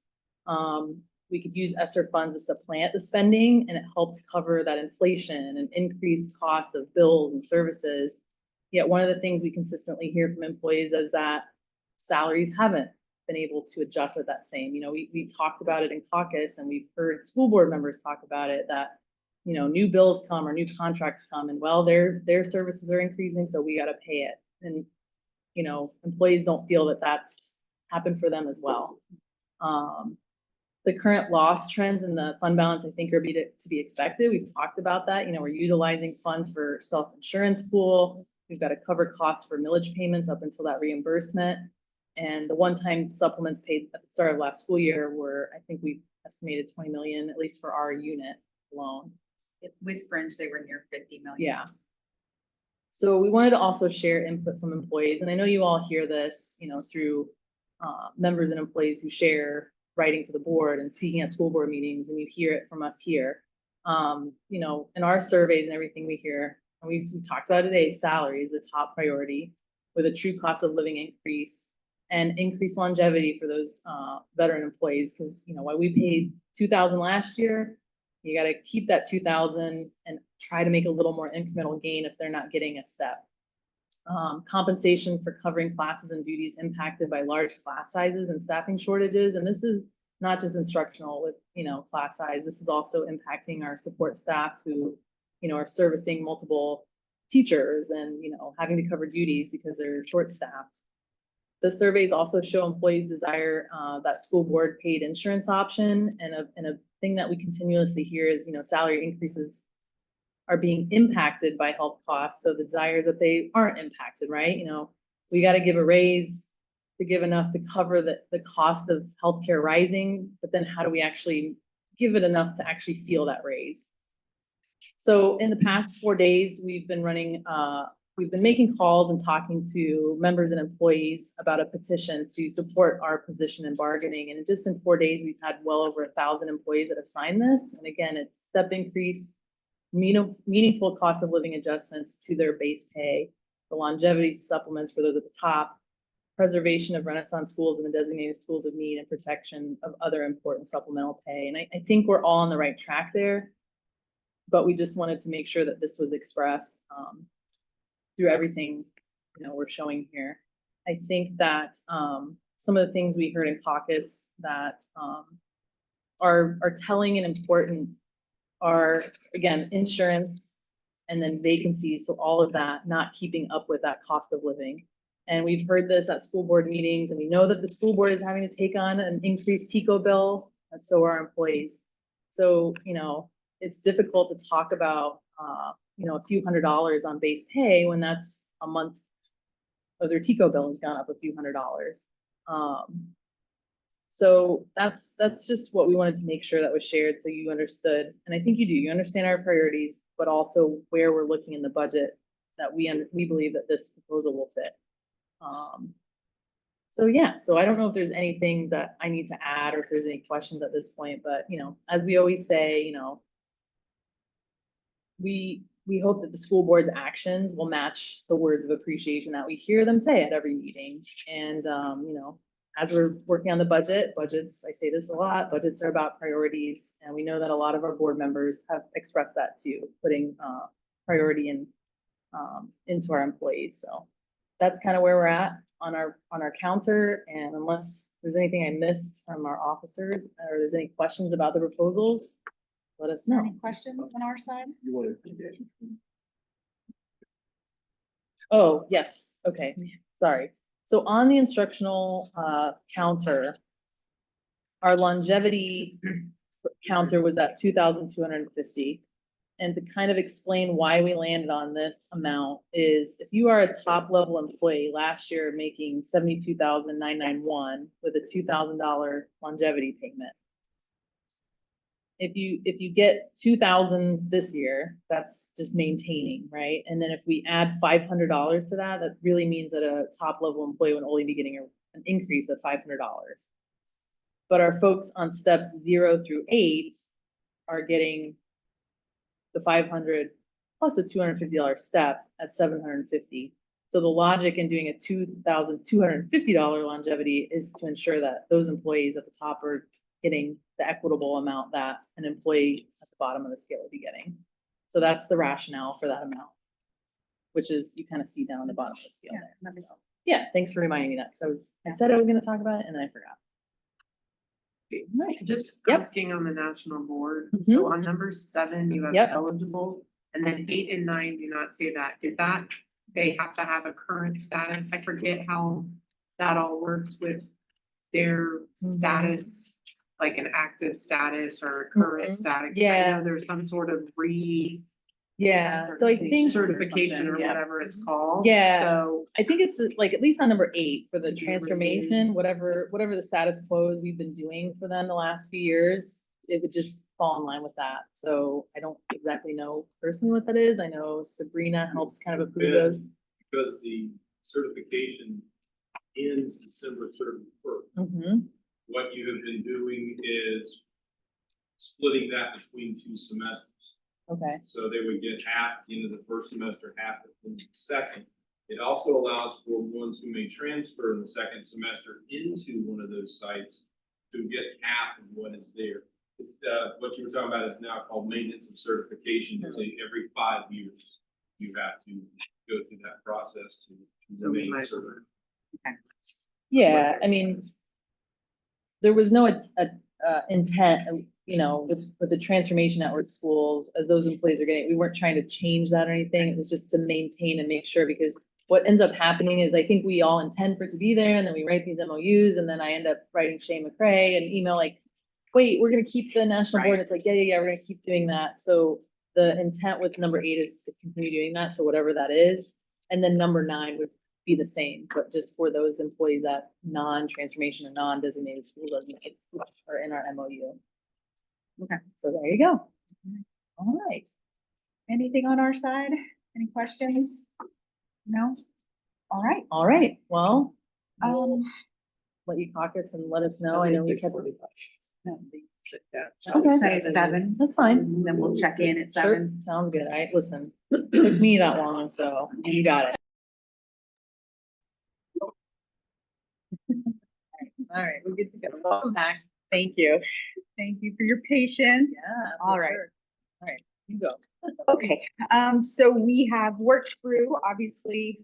We could use ESSER funds to supplant the spending, and it helped cover that inflation and increased cost of bills and services. Yet one of the things we consistently hear from employees is that salaries haven't been able to adjust at that same. We talked about it in caucus, and we've heard school board members talk about it, that new bills come or new contracts come, and well, their services are increasing, so we got to pay it. And employees don't feel that that's happened for them as well. The current loss trends in the fund balance, I think, are to be expected. We've talked about that. We're utilizing funds for self-insurance pool. We've got to cover costs for millage payments up until that reimbursement. And the one-time supplements paid at the start of last school year were, I think we estimated 20 million, at least for our unit alone. With fringe, they were near 50 million. Yeah. So we wanted to also share input from employees. And I know you all hear this, through members and employees who share writing to the board and speaking at school board meetings, and you hear it from us here. In our surveys and everything we hear, and we've talked about today, salary is the top priority, with a true cost of living increase and increased longevity for those veteran employees. Because while we paid $2,000 last year, you got to keep that 2,000 and try to make a little more incremental gain if they're not getting a step. Compensation for covering classes and duties impacted by large class sizes and staffing shortages. And this is not just instructional with, class size. This is also impacting our support staff who, are servicing multiple teachers and, having to cover duties because they're short-staffed. The surveys also show employees desire that school board paid insurance option. And a thing that we continuously hear is, salary increases are being impacted by health costs. So the desire is that they aren't impacted, right? We got to give a raise to give enough to cover the cost of healthcare rising, but then how do we actually give it enough to actually feel that raise? So in the past 4 days, we've been making calls and talking to members and employees about a petition to support our position in bargaining. And just in 4 days, we've had well over 1,000 employees that have signed this. And again, it's step increase, meaningful cost of living adjustments to their base pay, the longevity supplements for those at the top, preservation of Renaissance schools and the designated schools of need, and protection of other important supplemental pay. And I think we're all on the right track there, but we just wanted to make sure that this was expressed through everything we're showing here. I think that some of the things we heard in caucus that are telling and important are, again, insurance and then vacancies. So all of that not keeping up with that cost of living. And we've heard this at school board meetings, and we know that the school board is having to take on an increased TICO bill, and so are employees. So, it's difficult to talk about, a few $100s on base pay when that's a month of their TICO bill has gone up a few $100s. So that's just what we wanted to make sure that was shared, so you understood. And I think you do. You understand our priorities, but also where we're looking in the budget that we believe that this proposal will fit. So yeah, so I don't know if there's anything that I need to add or if there's any questions at this point, but as we always say, we hope that the school board's actions will match the words of appreciation that we hear them say at every meeting. And as we're working on the budgets, I say this a lot, budgets are about priorities, and we know that a lot of our board members have expressed that too, putting priority into our employees. So that's kind of where we're at on our counter. And unless there's anything I missed from our officers, or there's any questions about the proposals, let us know. Any questions on our side? You want Oh, yes. Okay. Sorry. So on the instructional counter, our longevity counter was at 2,250. And to kind of explain why we landed on this amount is, if you are a top level employee last year making $72,991 with a $2,000 longevity payment, if you get 2,000 this year, that's just maintaining, right? And then if we add $500 to that, that really means that a top level employee would only be getting an increase of $500. But our folks on steps 0 through 8 are getting the 500 plus a $250 step at 750. So the logic in doing a $2,250 longevity is to ensure that those employees at the top are getting the equitable amount that an employee at the bottom of the scale would be getting. So that's the rationale for that amount, which is you kind of see down the bottom of the scale there. So, yeah, thanks for reminding me that because I said I was going to talk about it and then I forgot. Right, just Yep. asking on the national board, Mhm. so on number 7, you have Yep. eligible, and then 8 and 9 do not say that, is that they have to have a current status? I forget how that all works with their status, like an active status or a current status. 'Cause I Yeah. know there's some sort of Yeah, so I think certification or Yeah. whatever it's called. Yeah. So, I think it's like at least on number 8 for the Could you transformation, whatever the status quo is we've been doing for them the last few years, it would just fall in line with that. So I don't exactly know personally what that is. I know Sabrina helps kind of approve those. Because the certification ends December 31st. Mhm. What you have been doing is splitting that between 2 semesters. Okay, So they would get half at the end of the first semester, half at the end of the second. It also allows for ones who may transfer in the second semester into one of those sites to get half of what is there. It's what you were talking about is now called maintenance of certification. It's every 5 years. You have to go through that process to So we remain might- certified. yeah, I mean, there was no intent, you know, with the transformation network schools, as those employees are getting, we weren't trying to change that or anything. It was just to maintain and make sure, because what ends up happening is I think we all intend for it to be there, and then we write these MOUs, and then I end up writing Shane McCray an email like, wait, we're gonna keep the national board. It's like, yeah, we're gonna keep doing that. So the intent with number 8 is to continue doing that, so whatever that is. And then number 9 would be the same, but just for those employees that non-transformation and non-designated school designate are in our MOU. Okay. So there you go. All right. Anything on our side? Any questions? No? All right. All right, well, Um, we'll let you caucus and let us know. I know we kept. Okay. Okay, Say 7, that's fine. and then we'll check in at Sure, 7. sounds good. I, listen, took me that long, so you got it. All right, we're good to go. Welcome back. Thank you. Thank you for your patience. Yeah. All for right. sure. All right, you go. Okay, so we have worked through, obviously,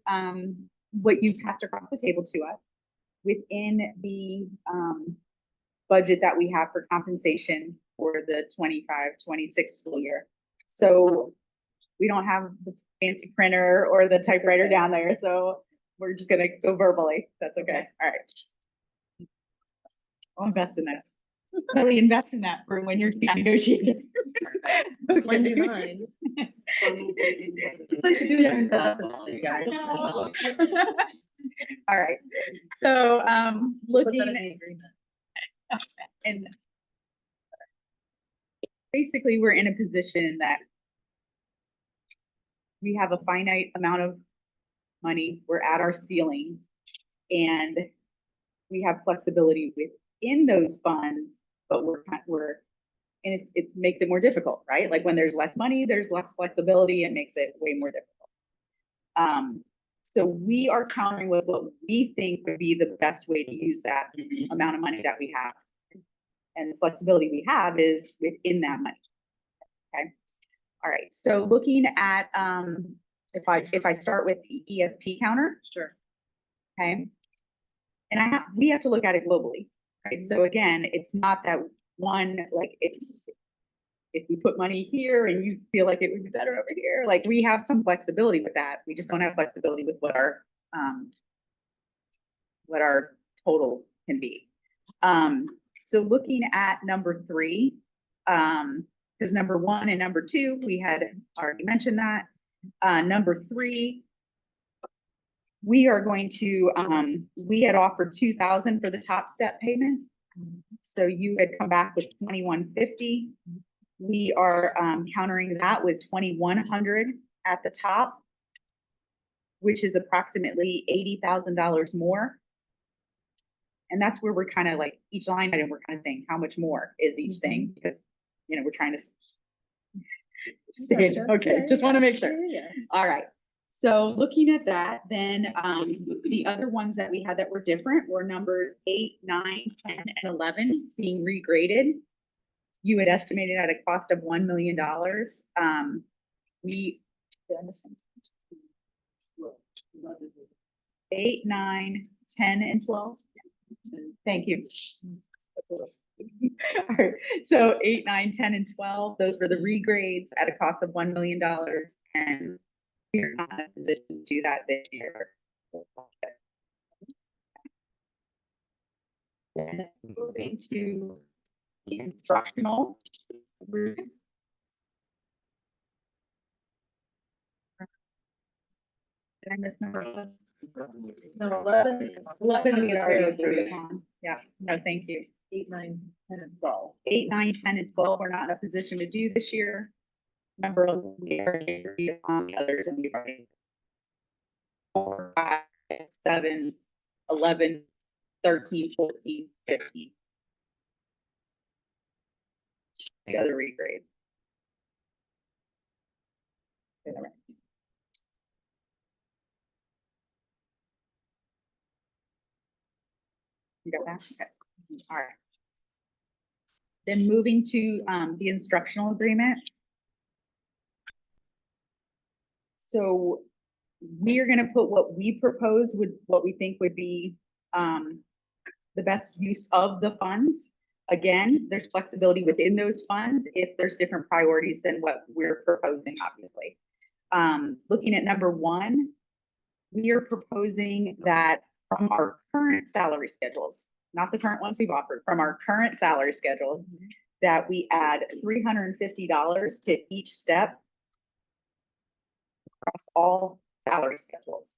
what you passed across the table to us within the, budget that we have for compensation for the 25-26 school year. So we don't have the fancy printer or the typewriter down there, so we're just gonna go verbally. That's okay. All right. I'll invest in that. Really invest in that for when you're negotiating. When do you mind? Like to do your investment, you guys. All right, so, Put that in looking the agreement. and basically, we're in a position that we have a finite amount of money, we're at our ceiling, and we have flexibility within those funds, but and it makes it more difficult, right? Like when there's less money, there's less flexibility, it makes it way more difficult. So we are countering with what we think would be the best way to use that amount of money that we have. And the flexibility we have is within that money. Okay. All right. So looking at, if I start with the ESP counter, Sure. okay. And we have to look at it globally, right? So again, it's not that one, like if we put money here and you feel like it would be better over here, like we have some flexibility with that. We just don't have flexibility with what our total can be. So looking at number 3, because number 1 and number 2, we had already mentioned that. Number 3, we are going to, we had offered 2,000 for the top step payment. So you had come back with 2150. We are countering that with 2100 at the top, which is approximately $80,000 more. And that's where we're kind of like each line item, we're kind of saying how much more is each thing, because, you know, we're trying to stay. Gotcha. Okay, just want to make sure. Yeah. All right. So looking at that, then the other ones that we had that were different were numbers 8, 9, 10, and 11 being regraded. You had estimated at a cost of $1 million. We, did I miss one? 8, 9, 10, and 12. Thank you. All right. So 8, 9, 10, and 12, those were the regrades at a cost of $1 million. And we're not in a position to do that this year. Then moving to the instructional. Did I miss number 11? No, 11. 11 we had already agreed upon. Yeah, no, thank you. 8, 9, 10, and 12. 8, 9, 10, and 12, we're not in a position to do this year. Number 11, we already agreed upon the others, and we've already 4, 5, 7, 11, 13, 14, 15. The other regrades. You got that? Okay. All right. Then moving to the instructional agreement. So we are going to put what we propose would, what we think would be the best use of the funds. Again, there's flexibility within those funds if there's different priorities than what we're proposing, obviously. Looking at number 1, we are proposing that from our current salary schedules, not the current ones we've offered, from our current salary schedules, that we add $350 to each step across all salary schedules.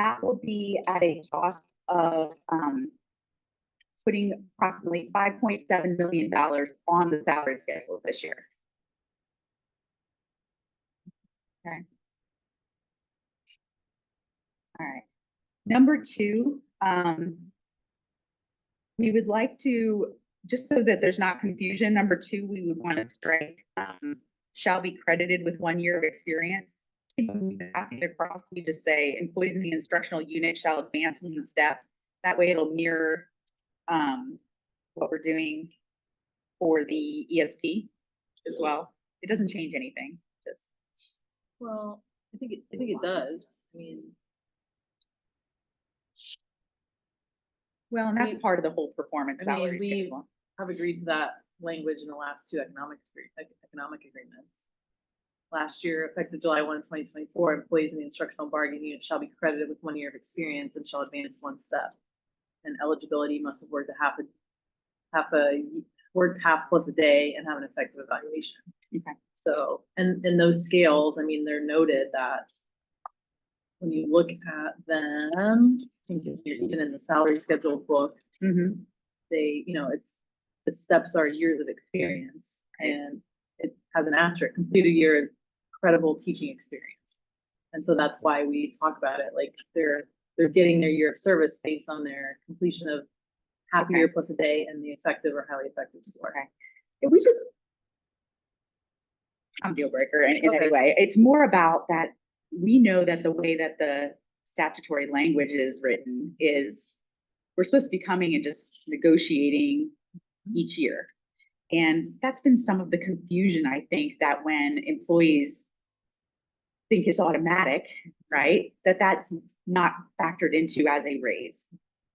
That will be at a cost of putting approximately $5.7 million on the salary schedule this year. Okay. All right. Number 2, we would like to, just so that there's not confusion, number 2, we would want to strike shall be credited with 1 year of experience. Passing it across, we just say employees in the instructional unit shall advance 1 step. That way it'll mirror what we're doing for the ESP as well. It doesn't change anything, just. Well, I think it does. I mean, Well, and that's part of the whole performance I mean, salary we- schedule. have agreed to that language in the last 2 economic agreements. Last year, effective July 1, 2024, employees in the instructional bargaining unit shall be credited with 1 year of experience and shall advance 1 step. And eligibility must have worked half plus a day and have an effective evaluation. Okay. So, and in those scales, I mean, they're noted that when you look at them, I think it's even in the salary schedule book, Mm-hmm. they, you know, the steps are years of experience, and it has an asterisk, complete a year of credible teaching experience. And so that's why we talk about it, like they're getting their year of service based on their completion of half a year plus a day and the effective or highly effective score. Okay. If we just, I'm deal breaker in any Okay. way. It's more about that we know that the way that the statutory language is written is we're supposed to be coming and just negotiating each year. And that's been some of the confusion, I think, that when employees think it's automatic, right? That's not factored into as a raise.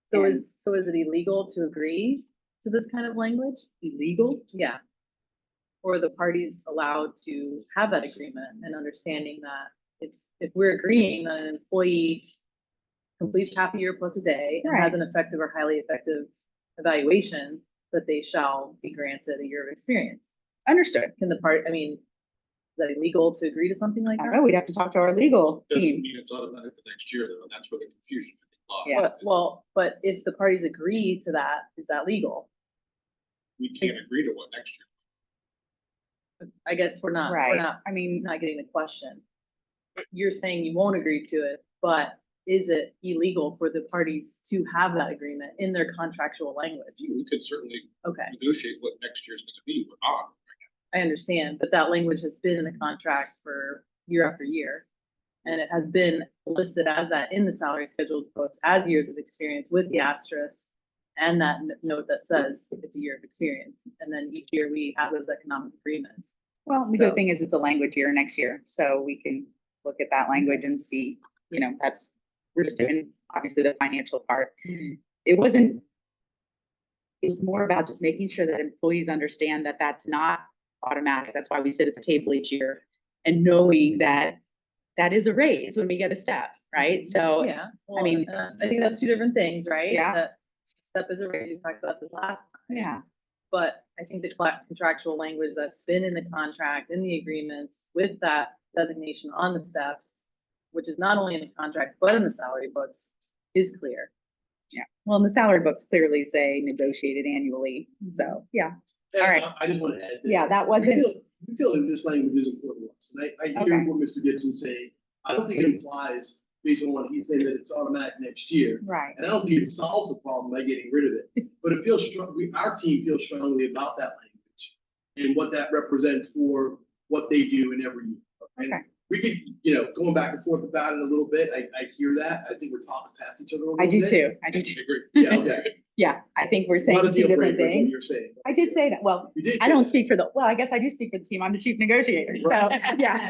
So And- is it illegal to agree to this kind of language? Illegal? Yeah. Or the parties allowed to have that agreement and understanding that if we're agreeing that an employee completes half a year plus a day and has an effective or highly effective evaluation, that they shall be granted a year of experience. Understood. Can the part, I mean, is that illegal to agree to something like I don't that? know, we'd have to talk to our legal Doesn't team. mean it's automatic the next year, though, and that's where the confusion. Yeah. But if the parties agree to that, is that legal? We can't agree to what next year. I guess we're not, Right. I mean, not getting the question. You're saying you won't agree to it, but is it illegal for the parties to have that agreement in their contractual language? We could certainly Okay, negotiate what next year's gonna be, we're not. I understand, but that language has been in the contract for year after year. And it has been listed as that in the salary schedule books as years of experience with the asterisk. And that note that says it's a year of experience. And then each year we have those economic agreements. Well, the So- good thing is it's a language year next year, so we can look at that language and see, we're just doing obviously the financial part. It wasn't, it was more about just making sure that employees understand that that's not automatic. That's why we sit at the table each year and knowing that that is a raise when we get a step, right? So, Yeah, well, mean- I think that's two different things, right? Yeah. That step is a raise, we talked about this last time. yeah, But I think the contractual language that's been in the contract, in the agreements with that designation on the steps, which is not only in the contract, but in the salary books, is clear. well, and the salary books clearly say negotiated annually, so, yeah. All right. I just want to add. Yeah, that wasn't, We feel that this language is important to us, and I hear Okay. what Mr. Gibson's saying. I don't think it implies, based on what he's saying, that it's automatic next year. right, And I don't think it solves the problem by getting rid of it, but it feels strong, our team feels strongly about that language and what that represents for what they do in every year. And Okay. we could, going back and forth about it a little bit, I hear that. I think we're talking past each other a little I bit. do too, I do too. I agree. Yeah, okay. Yeah, I think we're Not saying a two deal different breaker, what things. you're saying. I did say that, well, You did I say don't that. speak for well, I guess I do speak for the team. I'm the chief negotiator, so, Right. yeah.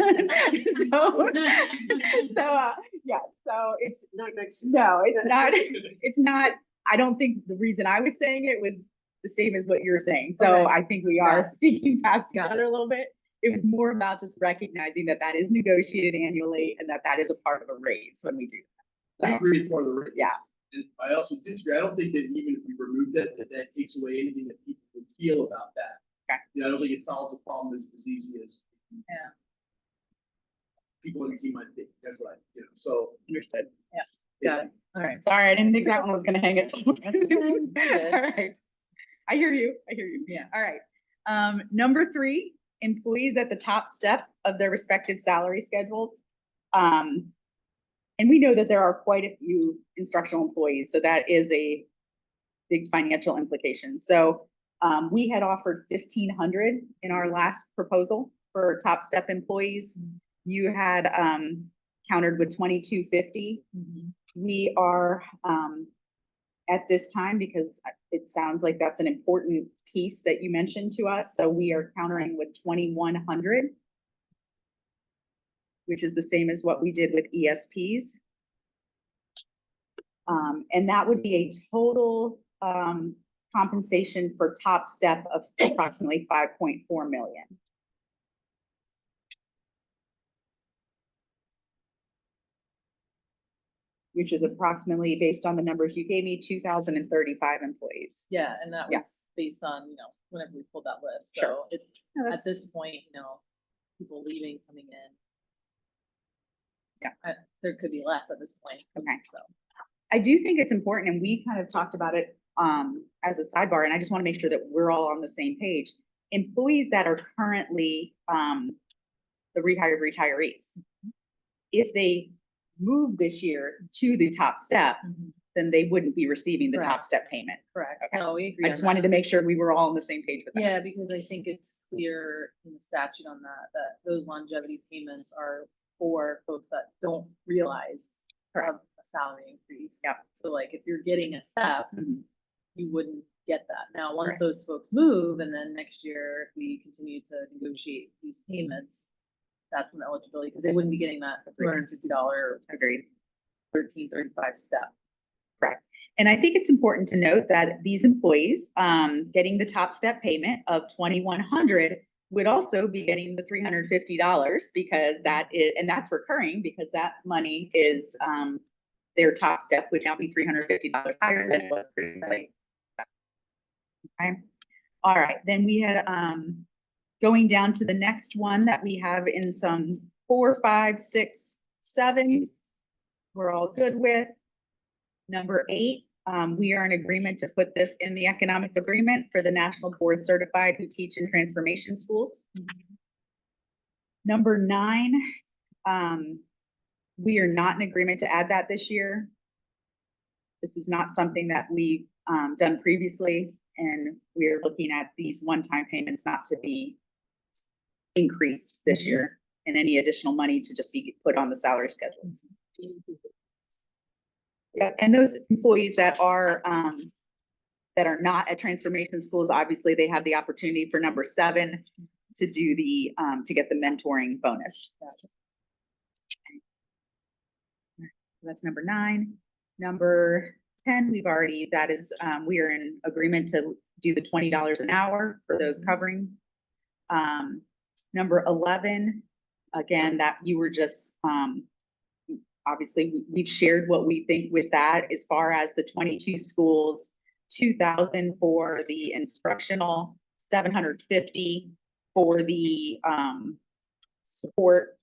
So it's, Not next no, it's not, I don't think the reason I was saying it was the same as what you're saying. So Okay. I think we are Got speaking past each Got other a little bit. It was more about just recognizing that that is negotiated annually and that that is a part of a raise when we do I that. So, agree, it's part of the race. Yeah. And I also disagree. I don't think that even if we remove that, that takes away anything that people would feel about that. Okay. I don't think it solves the problem as easy as. Yeah. People on your team might think, that's what so. Understood. Got it. All right. Sorry, I didn't think that one was gonna hang it. All Good. right. I hear you. Yeah. All right. Number 3, employees at the top step of their respective salary schedules. And we know that there are quite a few instructional employees, so that is a big financial implication. So we had offered 1,500 in our last proposal for top step employees. You had countered with 2,250. We are at this time, because it sounds like that's an important piece that you mentioned to us. So we are countering with 2,100, which is the same as what we did with ESPs. And that would be a total compensation for top step of approximately 5.4 million. Which is approximately, based on the numbers you gave me, 2,035 employees. Yeah, and that Yeah. was based on, whenever we pulled that list. Sure. So it, No, at that's- this point, people leaving, coming in. Yeah. There could be less at this point. Okay. So, I do think it's important, and we kind of talked about it as a sidebar, and I just want to make sure that we're all on the same page. Employees that are currently the rehired retirees, if they move this year to the top step, then they wouldn't be receiving the top Correct. step payment. correct. Okay. No, we agree I on just that. wanted to make sure we were all on the same page with that. Yeah, because I think it's clear in the statute on that those longevity payments are for folks that don't realize a salary increase. Yeah. So like, if you're getting a step, Mhm. you wouldn't get that. Now, once Right. those folks move, and then next year, if we continue to negotiate these payments, that's when eligibility, because they wouldn't be getting that $250 Agreed. 1335 step. Correct. And I think it's important to note that these employees getting the top step payment of 2,100 would also be getting the $350, because that is, and that's recurring, because that money is their top step would now be $350 higher than it was previously. Okay. All right, then we had going down to the next one that we have in some 4, 5, 6, 7. We're all good with. Number 8, we are in agreement to put this in the economic agreement for the National Board Certified who teach in transformation schools. Number 9, we are not in agreement to add that this year. This is not something that we've done previously, and we are looking at these one-time payments not to be increased this year, and any additional money to just be put on the salary schedules. Yeah, and those employees that are not at transformation schools, obviously they have the opportunity for number 7 to do the to get the mentoring bonus. That's number 9. Number 10, we are in agreement to do the $20 an hour for those covering. Number 11, again, that you were just, obviously we've shared what we think with that as far as the 22 schools, 2,000 for the instructional, 750 for the support.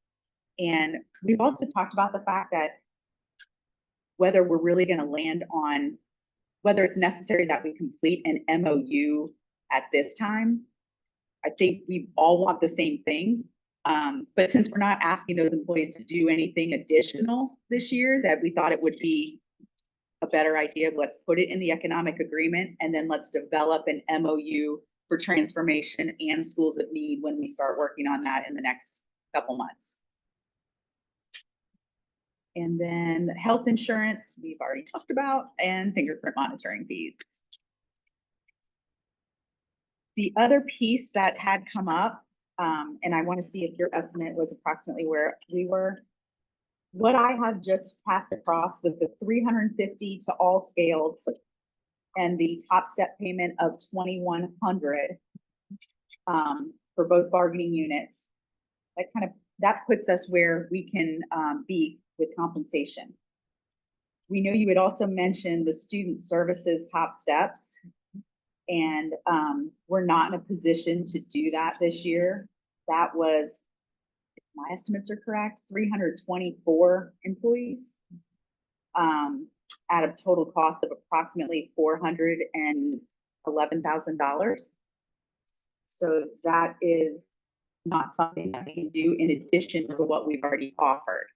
And we've also talked about the fact that whether we're really going to land on whether it's necessary that we complete an MOU at this time. I think we all want the same thing. But since we're not asking those employees to do anything additional this year, that we thought it would be a better idea of let's put it in the economic agreement and then let's develop an MOU for transformation and schools of need when we start working on that in the next couple months. And then health insurance, we've already talked about, and fingerprint monitoring fees. The other piece that had come up, and I want to see if your estimate was approximately where we were. What I have just passed across with the 350 to all scales and the top step payment of 2,100 for both bargaining units, that puts us where we can be with compensation. We know you had also mentioned the student services top steps, and we're not in a position to do that this year. That was, if my estimates are correct, 324 employees at a total cost of approximately $411,000. So that is not something that we can do in addition to what we've already offered.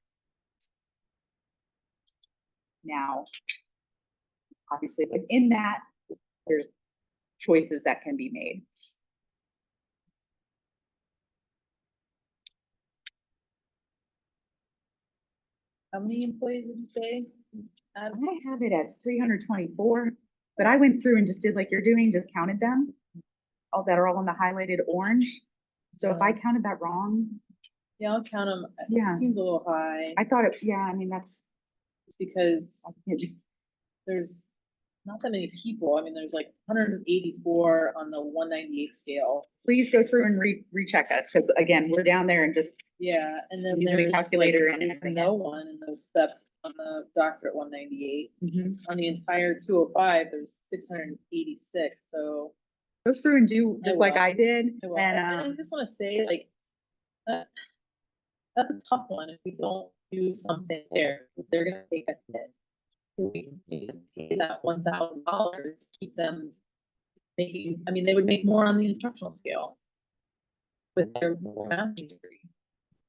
Now, obviously, within that, there's choices that can be made. How many employees did you say? I have it as 324, but I went through and just did like you're doing, just counted them, all that are all in the highlighted orange. So if I counted that wrong, Yeah, I'll count them. Yeah. It seems a little high, I thought it, yeah, I mean, that's, just because there's not that many people. I mean, there's like 184 on the 198 scale. please go through and recheck us, because again, we're down there and just, Yeah, and then Using a there's calculator and there's everything. no one in those steps on the doctorate 198. Mhm. On the entire 205, there's 686, so. Go through and do just like I did. I will. And I just wanna say, like, that's a tough one if we don't do something there, they're gonna take a hit. We can pay that $1,000 to keep them making, I mean, they would make more on the instructional scale with their master's degree.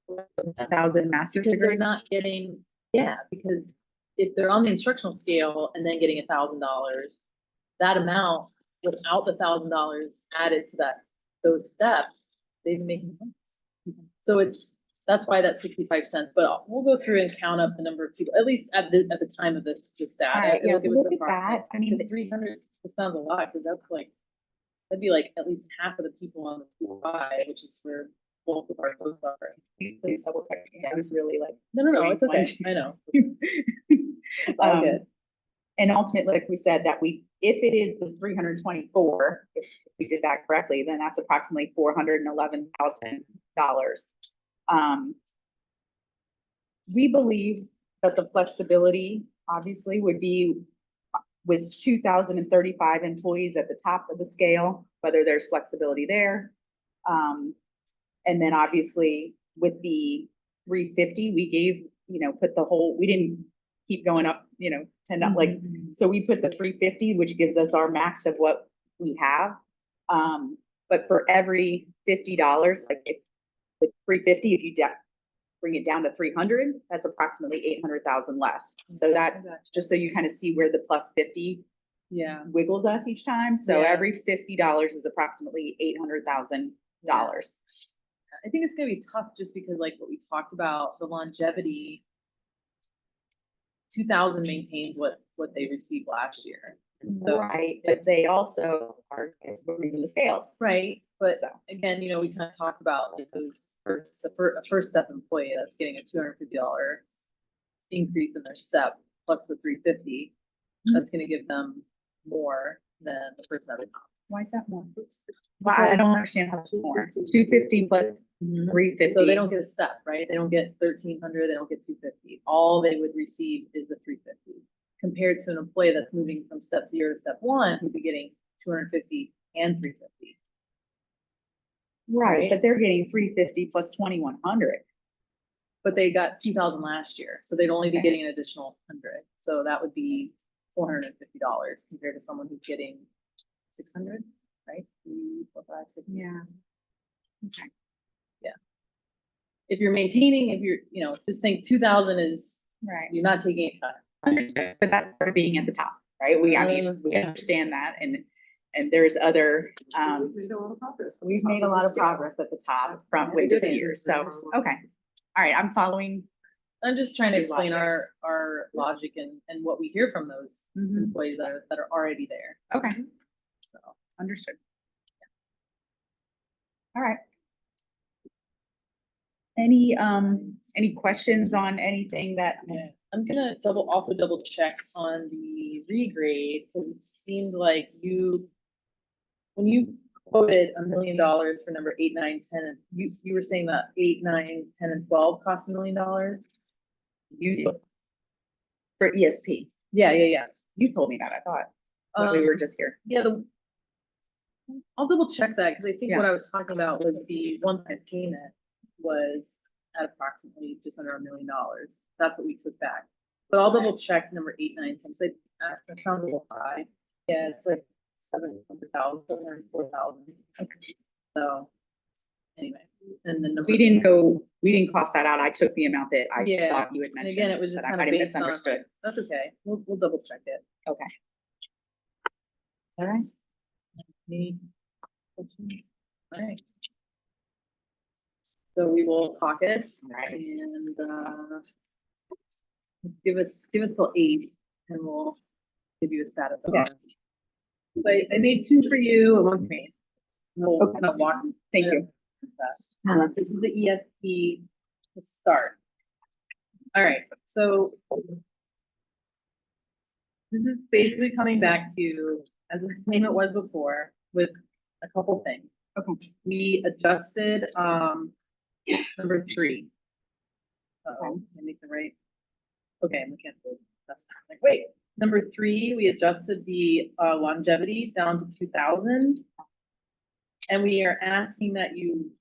1,000 master's Because they're degree. not getting, yeah, because if they're on the instructional scale and then getting $1,000, that amount without the $1,000 added to those steps, they've been making sense. So that's why that's 65 cents, but we'll go through and count up the number of people, at least at the time of this All data. right, yeah, It'll give us look a at that. I mean, Because 300, it sounds a lot, because that'd be like at least half of the people on the 205, which is where both of our folks are. please double check. I was really like, No, it's okay, I know. It's all Um, good. and ultimately, like we said, that if it is the 324, if we did that correctly, then that's approximately $411,000. We believe that the flexibility obviously would be with 2,035 employees at the top of the scale, whether there's flexibility there. And then obviously with the 350, we gave, we didn't keep going up you know, like, so we put the 350, which gives us our max of what we have. But for every $50, like if with 350, if you bring it down to 300, that's approximately 800,000 less. So that, just so you kind of see where the plus 50 Yeah, wiggles us each time. So Yeah. every $50 is approximately $800,000. I think it's gonna be tough just because like what we talked about, the longevity. 2,000 maintains what they received last year. And so, Right, but they also are removing the scales. right, but So. again, you know, we kind of talked about like those first step employee that's getting a $250 increase in their step plus the 350. That's gonna give them more than the person at the top. Why is that more? Well, I don't understand how it's more. 250 plus 350. So they don't get a step, right? They don't get 1,300, they don't get 250. All they would receive is the 350. Compared to an employee that's moving from step 0 to step 1, who'd be getting 250 and 350. Right, but they're getting 350 plus 2,100. But they got 2,000 last year, so they'd only be Okay. getting an additional 100. So that would be $450 compared to someone who's getting 600, right? 3, 4, 5, 6. Yeah. Okay. If you're maintaining, if you're, you know, just think 2,000 is, Right. you're not taking a cut. Understood, but that's part of being at the top, right? I mean, we understand that, and there's other, We made a lot of progress. we've made a lot of progress at the top from with this year, so, okay. All right, I'm following. I'm just trying to Good explain logic. our logic and what we hear from those employees that are already there. Okay, So, understood. All right. Any questions on anything that? I'm gonna also double check on the regrade, because it seemed like when you quoted $1 million for number 8, 9, 10, you were saying that 8, 9, 10, and 12 cost $1 million? You, for ESP, Yeah. you told me that, I thought, when we were just here. Yeah, I'll double check that, because I think Yeah. what I was talking about was the one-time payment was at approximately just under $1 million. That's what we took back. But I'll double check number 8, 9, 10, so that sounds a little high. Yeah, it's like 700,000, 704,000. Okay. So, anyway, and then We didn't cross that out. I took the amount that I Yeah, thought you had and mentioned. again, it was just but I kind might of have based on, misunderstood. that's okay, we'll double check it. Okay. All right. Any questions? All right. So we will caucus Right. and, give us till 8 and we'll give you a status. Okay. So I made 2 for you and 1 for me. We'll Okay. kind of walk. Thank you. This is the ESP to start. All right, so this is basically coming back to, as the same it was before, with a couple things. Okay. We adjusted, number 3. Okay. I make the right. Okay, I'm looking at that's like, wait, number 3, we adjusted the longevity down to 2,000. And we are asking that you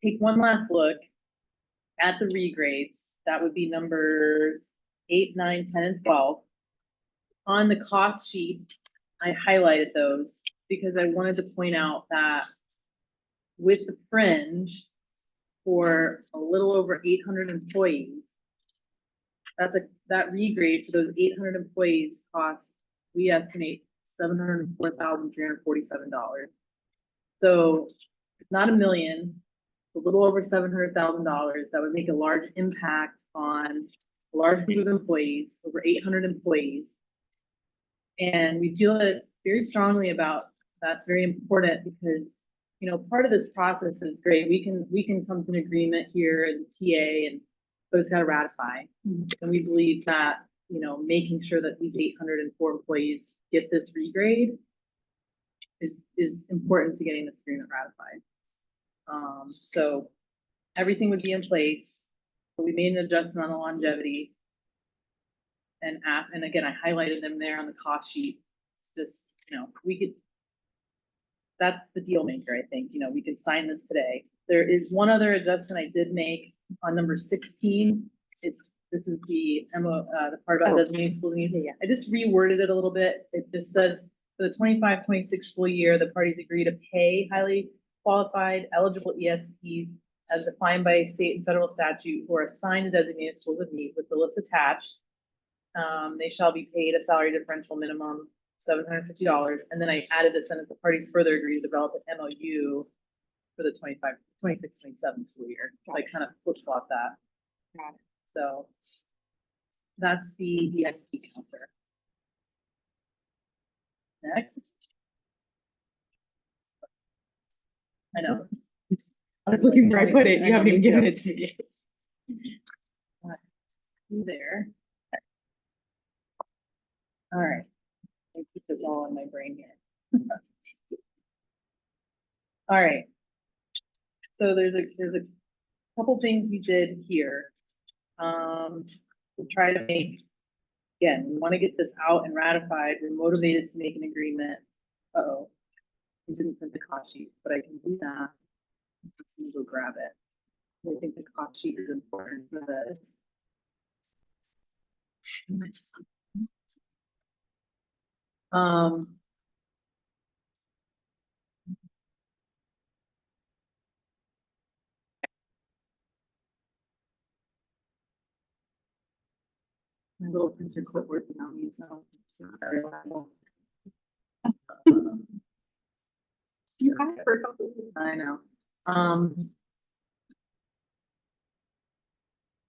take one last look at the regrades. That would be numbers 8, 9, 10, and 12. On the cost sheet, I highlighted those because I wanted to point out that with the fringe for a little over 800 employees, that regrade for those 800 employees costs, we estimate $704,347. So not $1 million, a little over $700,000. That would make a large impact on a large group of employees, over 800 employees. And we feel it very strongly about that's very important because, you know, part of this process is great. We can come to an agreement here in TA but it's got to ratify. And we believe that, you know, making sure that these 804 employees get this regrade is important to getting this agreement ratified. So everything would be in place. But we made an adjustment on the longevity and again, I highlighted them there on the cost sheet. It's just, you know, that's the deal maker, I think. You know, we can sign this today. There is one other adjustment I did make on number 16. It's This is the the part about designated school needs. Yeah. I just reworded it a little bit. It just says, for the 25-26 school year, the parties agree to pay highly qualified eligible ESPs as defined by state and federal statute who are assigned to designated schools of need with the list attached. They shall be paid a salary differential minimum $750. And then I added the sentence, the parties further agree to develop an MOU for the 26-27 school year. So I kind of flip-flop that. Got it. So that's the ESP counter. Next. I know. I was looking where I put it. I You know, haven't even me given too. it to me. There. All right. I keep this all in my brain here. All right. So there's a couple things we did here. To try to make, again, we want to get this out and ratified. We're motivated to make an agreement. Uh-oh. I didn't print the cost sheet, but I can do that. Let's see, go grab it. I think the cost sheet is important for this. My little printer quit working on me, so it's not very reliable. You had it for a couple of years. I know. All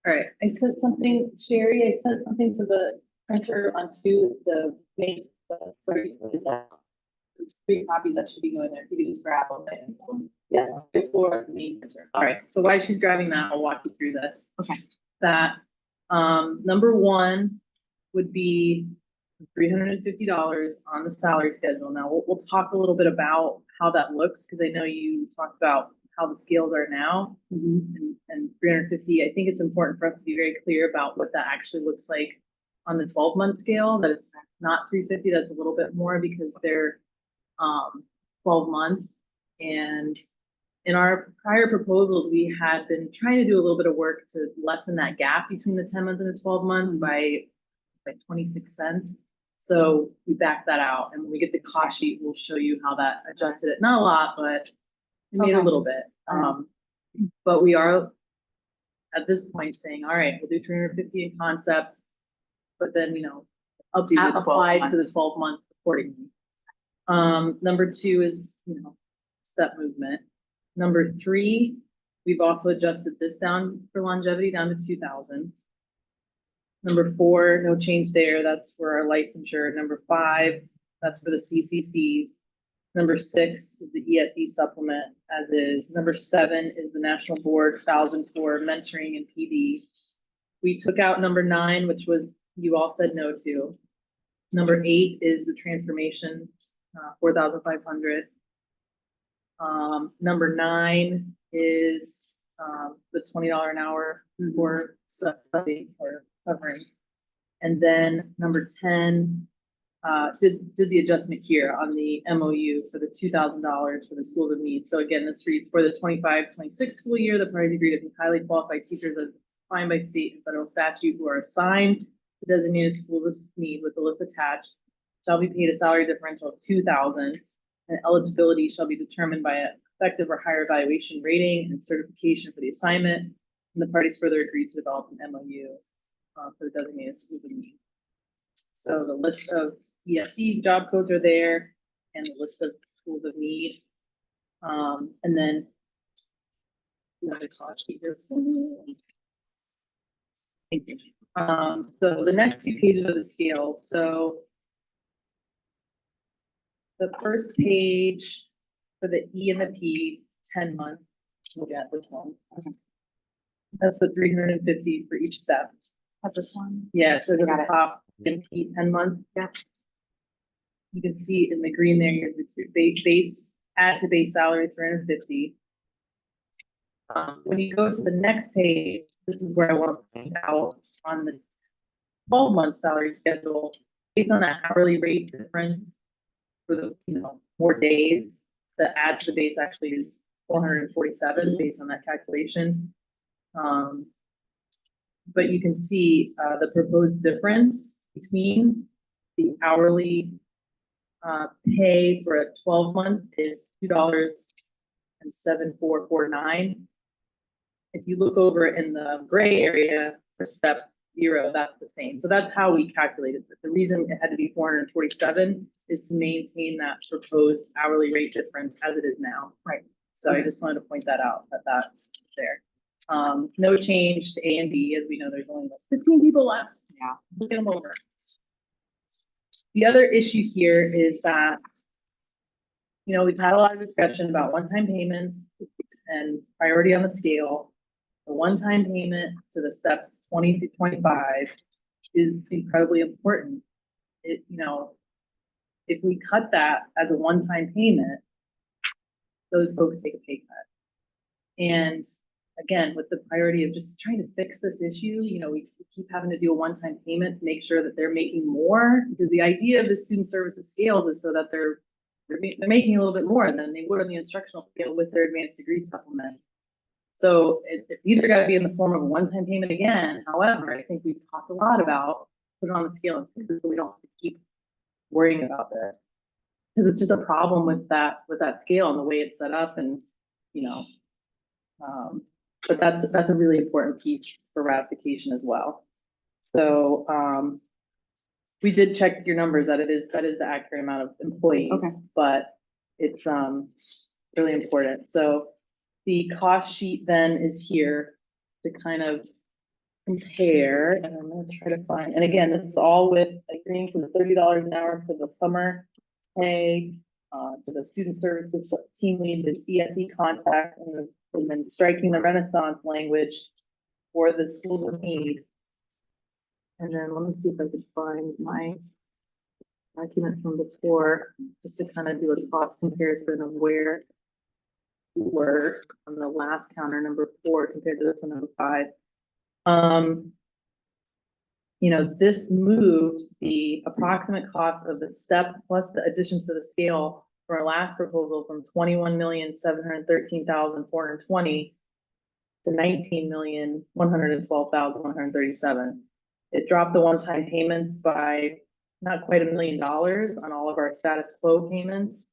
right, I sent something, Sherry, I sent something to the printer onto the main, the three copies that should be going there. If you could just grab them. Yes, before the main printer. All right, so while she's grabbing that, I'll walk you through this. Okay. That, number one would be $350 on the salary schedule. Now, we'll talk a little bit about how that looks, because I know you talked about how the scales are now. And 350, I think it's important for us to be very clear about what that actually looks like on the 12-month scale, that it's not 350, that's a little bit more because they're 12-month. And in our prior proposals, we had been trying to do a little bit of work to lessen that gap between the 10-month and the 12-month by 26 cents. So we backed that out, and when we get the cost sheet, we'll show you how that adjusted it. Not a lot, but it made a Okay. little bit. But we are at this point saying, all right, we'll do 350 in concept, but then, you know, I'll do the applied to 12-month. the 12-month accordingly. Number two is, you know, step movement. Number three, we've also adjusted this down for longevity down to 2,000. Number four, no change there. That's for our licensure. Number five, that's for the CCCs. Number six is the ESE supplement as is. Number seven is the National Board 1,000 for mentoring and PD. We took out number nine, which was, you all said no to. Number eight is the transformation, 4,500. Number nine is, the $20 an hour for study or covering. And then number 10, did the adjustment here on the MOU for the $2,000 for the schools of need. So again, this reads for the 25-26 school year, the parties agree to highly qualified teachers as defined by state and federal statute who are assigned to designated schools of need with the list attached shall be paid a salary differential of 2,000, and eligibility shall be determined by an effective or higher evaluation rating and certification for the assignment. And the parties further agree to develop an MOU for the designated schools of need. So the list of ESE job codes are there and the list of schools of need. And then another cost sheet here. Thank you. So the next two pages of the scale. So the first page for the E and the P, 10 months. Look at this one. That's the 350 for each step. Have this one. Yeah, so the Got it. top and P 10 months. Yeah. You can see in the green there, your base, add to base salary 350. When you go to the next page, this is where I want to point out on the 12-month salary schedule, based on that hourly rate difference for the, you know, more days, the add to the base actually is 447 based on that calculation. but you can see, the proposed difference between the hourly pay for a 12-month is $2.7449. If you look over in the gray area for step 0, that's the same. So that's how we calculated it. The reason it had to be 447 is to maintain that proposed hourly rate difference as it is now. Right. So I just wanted to point that out, that that's there. No change to A and B, as we know there's only 15 people left. Yeah. Look at them over. The other issue here is that, you know, we've had a lot of discussion about one-time payments and priority on the scale. The one-time payment to the steps 20 to 25 is incredibly important. It, you know, if we cut that as a one-time payment, those folks take a pay cut. And again, with the priority of just trying to fix this issue, you know, we keep having to do a one-time payment to make sure that they're making more, because the idea of the student services scales is so that they're making a little bit more than they would on the instructional scale with their advanced degree supplement. So it's either got to be in the form of a one-time payment again. However, I think we've talked a lot about put it on the scale and fix it so we don't have to keep worrying about this. Because it's just a problem with that scale and the way it's set up, and you know, but that's a really important piece for ratification as well. So we did check your numbers that is the accurate amount of employees, Okay. but it's really important. So the cost sheet then is here to kind of compare, and I'm gonna try to find, and again, this is all with agreeing for the $30 an hour for the summer pay, to the student services team lead, the ESE contact, and then striking the Renaissance language for the schools of need. And then let me see if I could find my document from before, just to kind of do a cost comparison of where we were on the last counter, number 4, compared to this one, number 5. You know, this moved the approximate cost of the step plus the additions to the scale for our last proposal from 21,713,420 to 19,112,137. It dropped the one-time payments by not quite $1 million on all of our status quo payments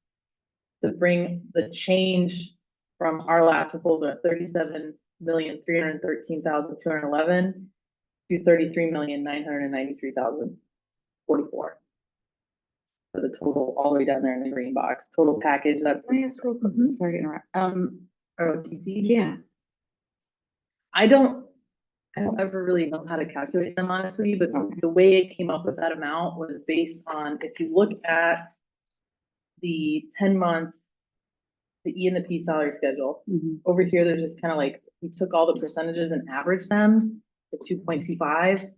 to bring the change from our last proposal at 37,313,211 to 33,993,044. For the total, all the way down there in the green box, total package, that's. Can I ask real quick? Sorry to interrupt. ROTC? Yeah. I don't ever really know how to calculate them honestly, but the way it came up with that amount was based on, if you look at the 10-month, the E and the P salary schedule, over here, they're just kind of like, we took all the percentages and averaged them to 2.25.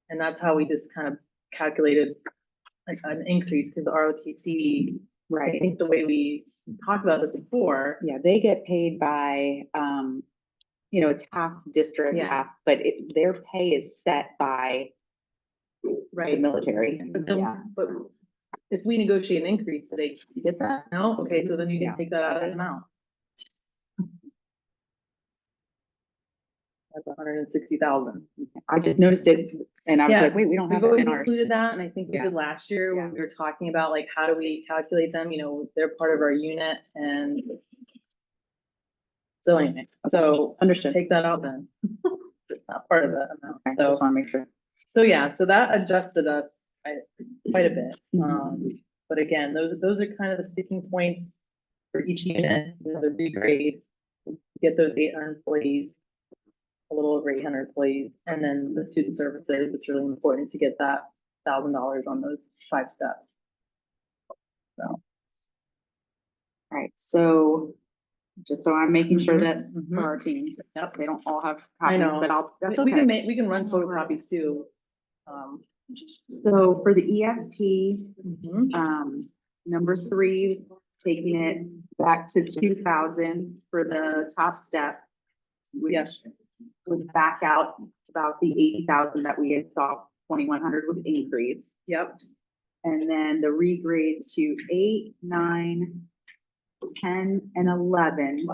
And that's how we just kind of calculated like an increase, because the ROTC, Right. I think the way we talked about this before. Yeah, they get paid by, you know, it's half district, Yeah. half, but their pay is set by the Right. military. But then, Yeah. but if we negotiate an increase, do they get that? No? Okay, so then you Yeah. can take that out of the amount. That's 160,000. I just noticed it and I was Yeah, like, wait, we don't We've have it always in ours. included that, and I think we Yeah. did last year when Yeah. we were talking about like, how do we calculate them? You know, they're part of our unit, and so anyway, so Understood. take that out then. It's not part of that amount. Okay, So, just want to make sure. so yeah, so that adjusted us quite a bit. Mhm. But again, those are kind of the sticking points for each unit, you know, the regrade, get those 800 employees, a little over 800 employees, and then the student services, it's really important to get that $1,000 on those 5 steps. So. All right, so just so I'm making sure that Mhm. for our teams, yep, they don't all have I copies, know. but that's We okay. can make, we can run photocopies too. So for the ESP, Mhm. number 3, taking it back to 2,000 for the top step. Which Yes. would back out about the 80,000 that we had thought 2,100 would increase. Yep. And then the regrades to 8, 9, 10, and 11.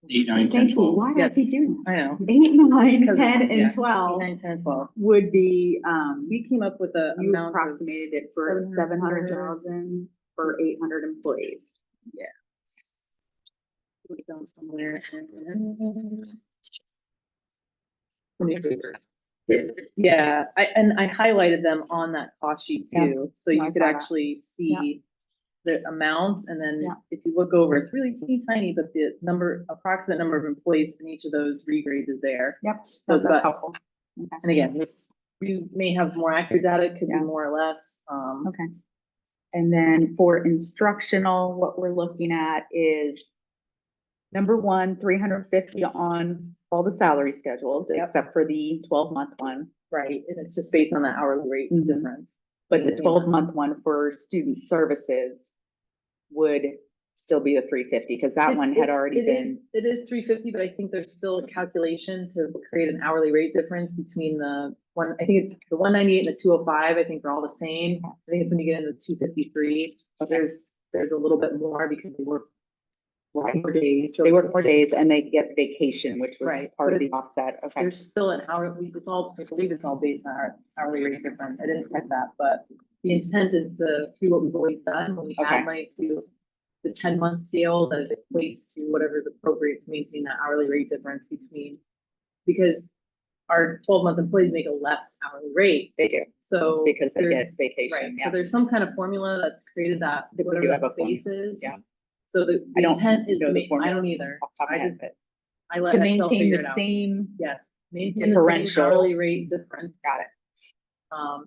8, 9, 10, Thank you. 12. Why do I keep doing I know. that? 8, 9, Because 10, it's- and yeah, 12 9, 10, 12. would be, We came up with a you amount of, approximated it for 700,000 for 800 employees. put it down somewhere. Yeah, I highlighted them on that cost sheet Yeah. too, so No, you I could saw that. actually see the amounts, and then Yeah. if you look over, it's really teeny tiny, but the approximate number of employees in each of those regrades is there. Yep, So, that's but- helpful. Okay. And again, this, we may have more accurate data, it could be Yeah. more or less, Okay. And then for instructional, what we're looking at is number one, 350 on all the salary schedules, Yep. except for the 12-month one. right, and it's just based on the hourly rate Mhm. difference. But the Mhm. 12-month one for student services would still be the 350, because that one had already been. It is 350, but I think there's still a calculation to create an hourly rate difference between the one, I think it's the 198 and the 205, I think they're all the same. I think it's when you get into 253, but there's a little bit more because they work more days. So They work more days and they get vacation, which was Right, part but of the it's- offset. Okay. there's still an hour, it's all, I believe it's all based on our hourly rate difference. I didn't check that, but the intent is to do what we've always done when we Okay. add money to the 10-month scale, that it equates to whatever is appropriate to maintain that hourly rate difference between, because our 12-month employees make a less hourly rate, They do, so. because they get there's- vacation. Right, Yeah. so there's some kind of formula that's created that, think we whatever do have that a formula, space is. yeah. So the I don't intent is know to the make, I formula don't either. off the top of my I head, just, but I let to Excel maintain figure it the out. same. Yes, maintain the same Differential. hourly rate difference. Got it.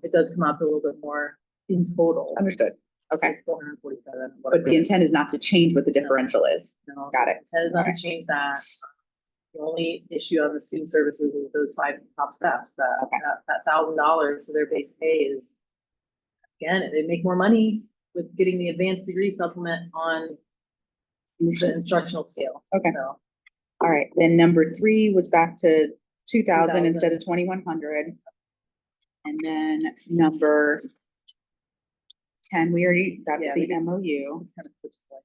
It does come out to a little bit more in total. Understood. Okay. 447. But the intent is not to change what the differential is. Got it. Intent is not to Okay. change that. The only issue on the student services is those 5 top steps, Okay. that $1,000 for their base pay is, again, they make more money with getting the advanced degree supplement on the instructional scale. Okay. So, All right. Then number 3 was back to 2,000 instead 2,000. of 2,100. And then number 10, we already got Yeah, we the did. MOU. just kind of switch it like-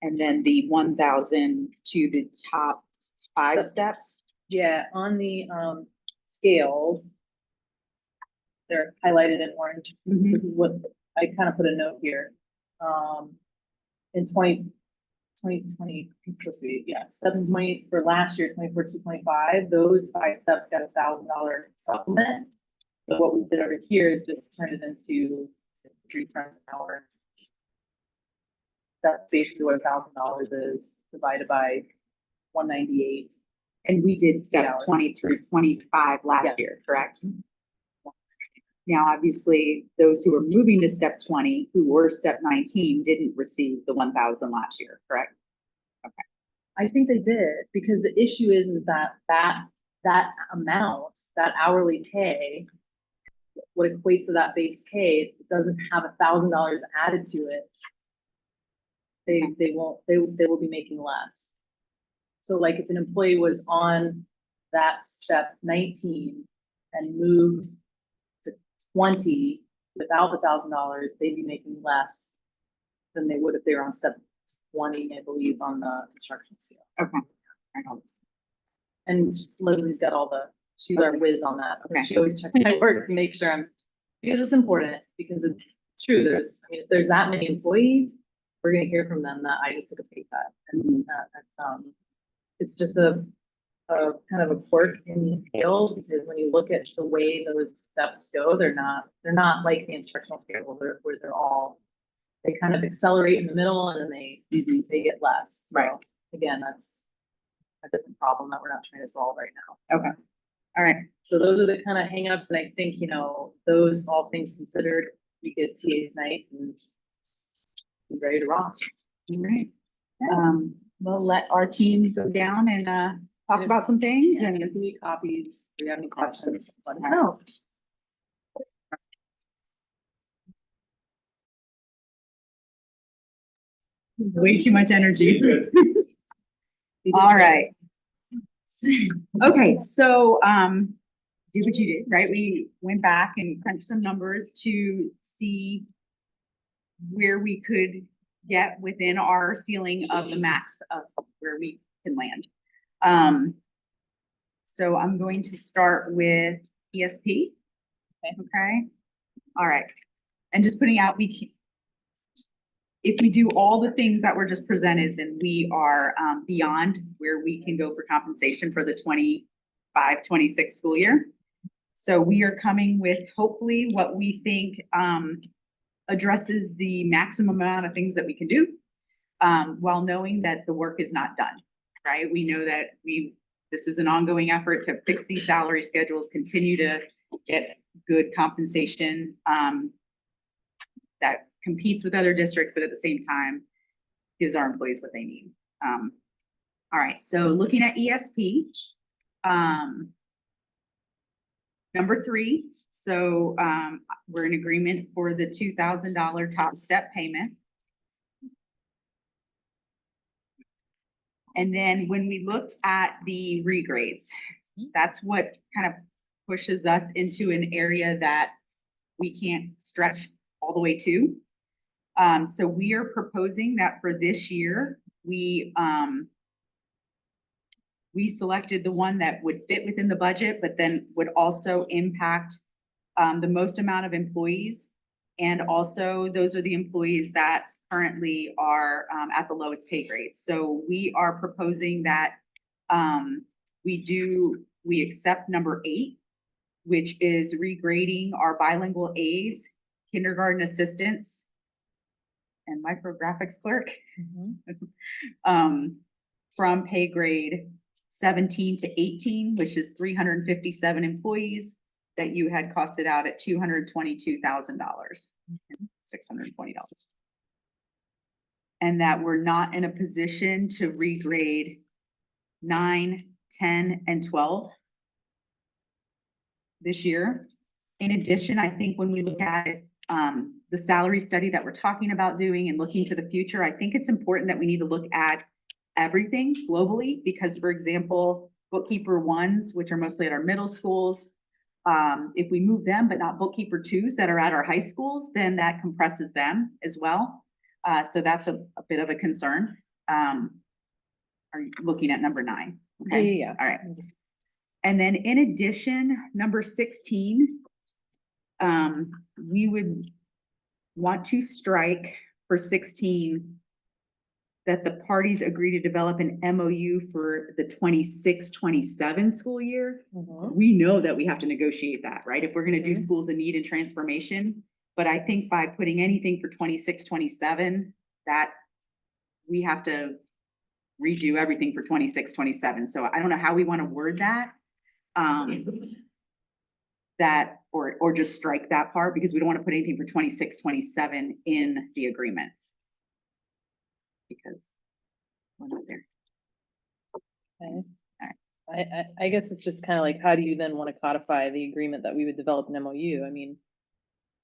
And then the 1,000 to the top 5 steps. Yeah, on the scales, they're highlighted in orange. Mhm. This is what, I kind of put a note here. In 2020, it's supposed to be, yeah, steps 20 for last year, 24 to 25, those 5 steps got $1,000 supplement. So what we did over here is just turn it into 3 cents an hour. That's basically what $1,000 is divided by 198. And we did steps hours. 20 through 25 last Yes. year, correct? Now, obviously, those who are moving to step 20, who were step 19, didn't receive the 1,000 last year, correct? I think they did, because the issue is that amount, that hourly pay, what equates to that base pay, it doesn't have $1,000 added to it. They will be making less. So like if an employee was on that step 19 and moved to 20 without the $1,000, they'd be making less than they would if they were on step 20, I believe, on the instruction scale. Okay. I know. And Leslie's got all she's our whiz on that. Okay. She always checks my work to make sure because it's important, because it's true. If there's that many employees, we're gonna hear from them that I just took a pay cut. And it's just a kind of a quirk in these scales, because when you look at the way those steps go, they're not like the instructional scale where they're all, they kind of accelerate in the middle and then they get less. So Right. again, that's a different problem that we're not trying to solve right now. Okay. All right. So those are the kind of hangups, and I think, those all things considered, we get TA tonight and be ready to rock. All right. We'll let our team go down and talk about some things. And if you need copies, if you have any questions, let us know. Way too much energy. All right. Okay, so do what you did, right? We went back and crunched some numbers to see where we could get within our ceiling of the max of where we can land. So I'm going to start with ESP. Okay, all right. And just putting out, if we do all the things that were just presented, then we are beyond where we can go for compensation for the 25-26 school year. So we are coming with hopefully what we think addresses the maximum amount of things that we can do, while knowing that the work is not done, right? We know that this is an ongoing effort to fix these salary schedules, continue to get good compensation that competes with other districts, but at the same time gives our employees what they need. All right, so looking at ESP, number 3, so we're in agreement for the $2,000 top step payment. And then when we looked at the regrades, that's what kind of pushes us into an area that we can't stretch all the way to. So we are proposing that for this year, we selected the one that would fit within the budget, but then would also impact the most amount of employees. And also those are the employees that currently are at the lowest pay grade. So we are proposing that we accept number 8, which is regrading our bilingual aides, kindergarten assistants, and micrographics clerk from pay grade 17 to 18, which is 357 employees that you had costed out at $222,000, $620. And that we're not in a position to regrade 9, 10, and 12 this year. In addition, I think when we look at the salary study that we're talking about doing and looking to the future, I think it's important that we need to look at everything globally, because for example, bookkeeper 1s, which are mostly at our middle schools, if we move them, but not bookkeeper 2s that are at our high schools, then that compresses them as well. So that's a bit of a concern. Are you looking at number 9? Okay. Yeah. All right. And then in addition, number 16, we would want to strike for 16 that the parties agree to develop an MOU for the 26-27 school year. We know that we have to negotiate that, right? If we're going to do schools in need and transformation. But I think by putting anything for 26-27, that we have to redo everything for 26-27. So I don't know how we want to word that. Or just strike that part, because we don't want to put anything for 26-27 in the agreement. Because we're not there. Okay. I guess it's just kind of like, how do you then want to codify the agreement that we would develop an MOU? I mean,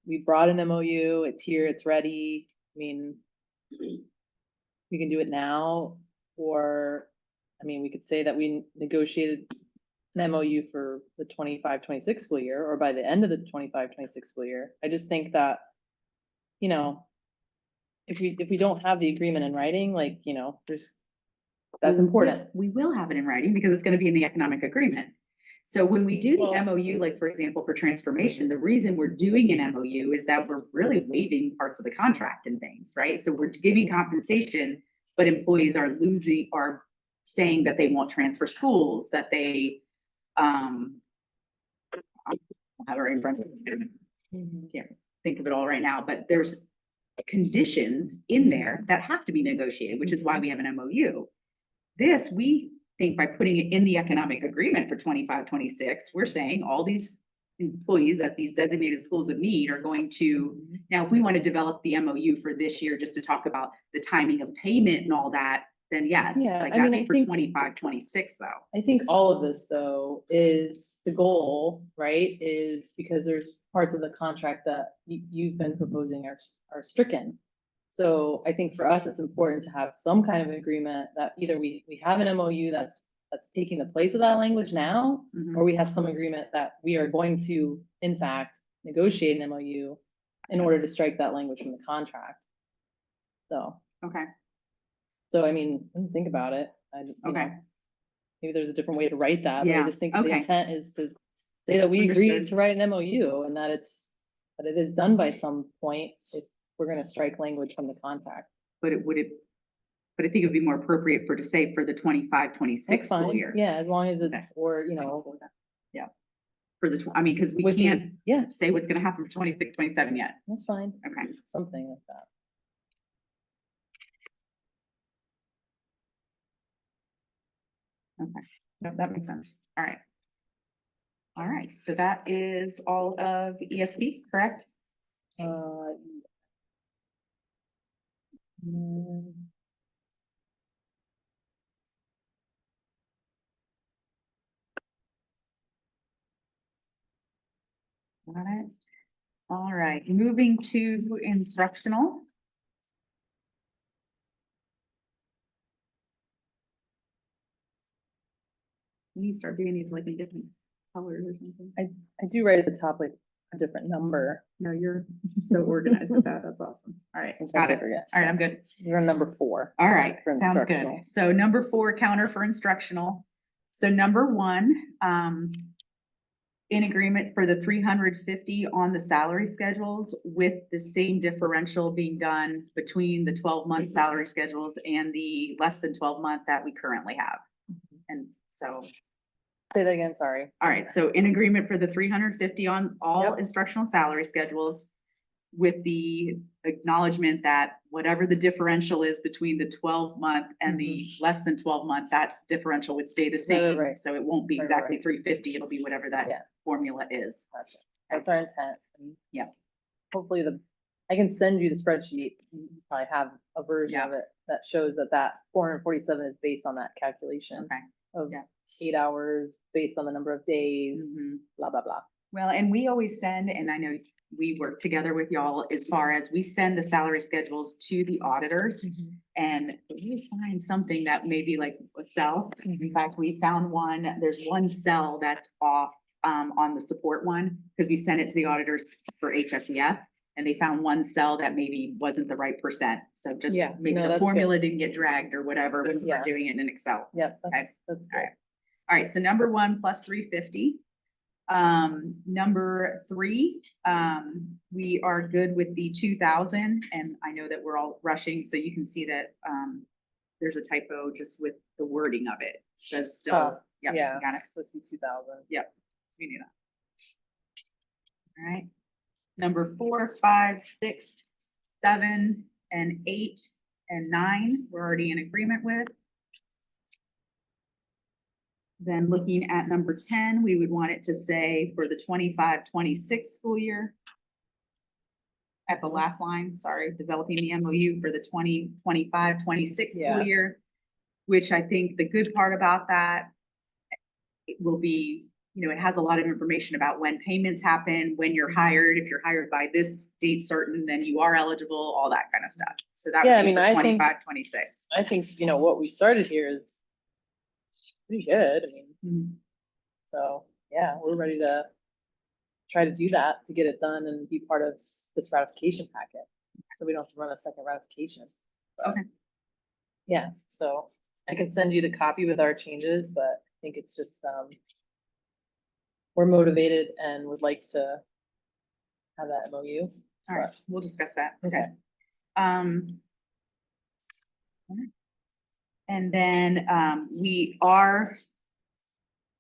we brought an MOU, it's here, it's ready. I mean, we can do it now, or, I mean, we could say that we negotiated an MOU for the 25-26 school year, or by the end of the 25-26 school year. I just think that, you know, if we don't have the agreement in writing, like, you know, that's important. We will have it in writing because it's going to be in the economic agreement. So when we do the Well- MOU, like for example, for transformation, the reason we're doing an MOU is that we're really waiving parts of the contract and things, right? So we're giving compensation, but employees are saying that they won't transfer schools, that they, I have it right in front of me. Can't think of it all right now, but there's conditions in there that have to be negotiated, which is why we have an MOU. This, we think by putting it in the economic agreement for 25-26, we're saying all these employees at these designated schools of need are going to, now if we want to develop the MOU for this year, just to talk about the timing of payment and all that, then yes. Yeah, like I mean, that I for think- 25-26 though. I think all of this though is the goal, right? Is because there's parts of the contract that you've been proposing are stricken. So I think for us, it's important to have some kind of agreement that either we have an MOU that's taking the place of that language now, Mhm. or we have some agreement that we are going to, in fact, negotiate an MOU in order to strike that language from the contract. So, Okay. I mean, think about it. you Okay. know, maybe there's a different way to write that, but I Yeah, just think that the okay. intent is to say that we agreed Understood. to write an MOU and that that it is done by some point if we're gonna strike language from the contract. But but I think it'd be more appropriate to say for the 25-26 That's school fine, year. yeah, as long as Okay. it's, or, you know, For the, I mean, because we with the- can't yeah, say what's gonna happen for 26-27 yet. that's fine, Okay. something like that. Okay, no, that makes sense. All right. All right, so that is all of ESP, correct? Uh, mm, Got it. All right, moving to instructional. We need to start doing these like in different colors or something. I do write at the top like a different number. No, you're so organized with that. That's awesome. All right, Sometimes got I it. forget. All right, I'm good. You're on number 4. All right, For sounds good. instructional. So number 4, counter for instructional. So number 1, in agreement for the 350 on the salary schedules with the same differential being done between the 12-month salary schedules and the less than 12-month that we currently have. And so, Say that again, sorry. all right, so in agreement for the 350 on all Yep. instructional salary schedules with the acknowledgement that whatever the differential is between the 12-month and the less than 12-month, that differential would stay the same. right. So it won't be Right, exactly right. 350, it'll be whatever that Yeah. formula is. Gotcha. That's our intent. and Yeah. Hopefully I can send you the spreadsheet. You probably have a version Yeah. of it that shows that 447 is based on that calculation Okay. of Yeah. 8 hours based on the number of days, Mhm. blah, blah, blah. Well, and we always send, and I know we work together with y'all as far as we send the salary schedules to the auditors. And we always find something that may be like a cell. In fact, we found one, there's one cell that's off on the support one, because we sent it to the auditors for HSEF. And they found one cell that maybe wasn't the right percent. So just Yeah, maybe no, the that's good. formula didn't get dragged or whatever when Yeah. we're doing it in Excel. Yep, Okay. that's All good. right. All right, so number 1 plus 350. Number 3, we are good with the 2,000, and I know that we're all rushing, so you can see that, there's a typo just with the wording of it. Says still, Oh, yep, Yeah, got it. it's supposed to be 2000. We knew that. All right. Number 4, 5, 6, 7, and 8, and 9, we're already in agreement with. Then looking at number 10, we would want it to say for the 25-26 school year. At the last line, sorry, developing the MOU for the 2025-26 school Yeah. year. Which I think the good part about that, it will be, you know, it has a lot of information about when payments happen, when you're hired, if you're hired by this date certain, then you are eligible, all that kind of stuff. So that Yeah, I would be mean, for I think- 25-26. I think, what we started here is pretty good. I mean, so yeah, we're ready to try to do that to get it done and be part of this ratification packet. So we don't have to run a second ratification. But, Okay. Yeah, so I can send you the copy with our changes, but I think it's just, we're motivated and would like to have that MOU. All right, we'll discuss that. Okay. And then, we are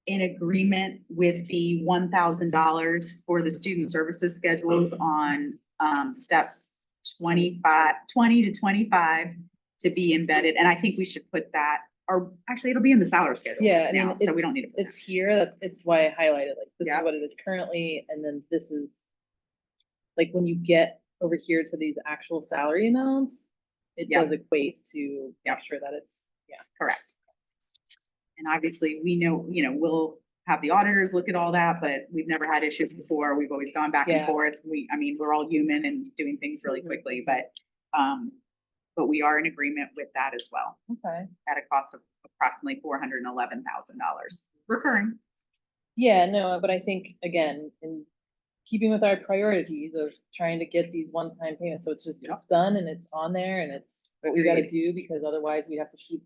in agreement with the $1,000 for the student services schedules on, steps 20 to 25 to be embedded. And I think we should put that, or actually it'll be in the salary schedule Yeah, I now, mean, so we don't need to. put it's here, it's why I highlighted, like, this Yeah. is what it is currently, and then this is, like, when you get over here to these actual salary amounts, it Yeah. does equate to Yeah. make sure that it's, Correct. And obviously, we know, we'll have the auditors look at all that, but we've never had issues before. We've always gone back and Yeah. forth. I mean, we're all human and doing things really Mhm. quickly, but we are in agreement with that as well, okay. at a cost of approximately $411,000 recurring. Yeah, no, but I think, again, in keeping with our priorities of trying to get these one-time payments, so it's just, Yeah. it's done and it's on there and it's what we gotta Agreed. do, because otherwise we have to keep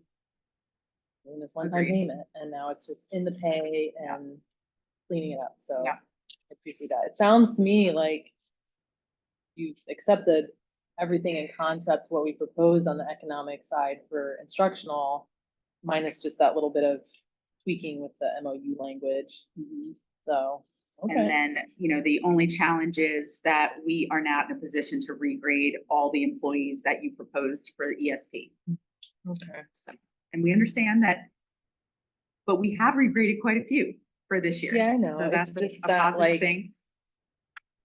doing this one-time Agreed. payment, and now it's just in the pay Yeah. and cleaning it up, so. Yeah. I appreciate that. It sounds to me like you've accepted everything in concept, what we proposed on the economic side for instructional, minus just that little bit of tweaking with the MOU language, so, And okay. then, the only challenge is that we are not in a position to regrade all the employees that you proposed for the ESP. Okay. So, and we understand that, but we have regraded quite a few for this year. Yeah, I know. So It's that's just a that, positive like, thing.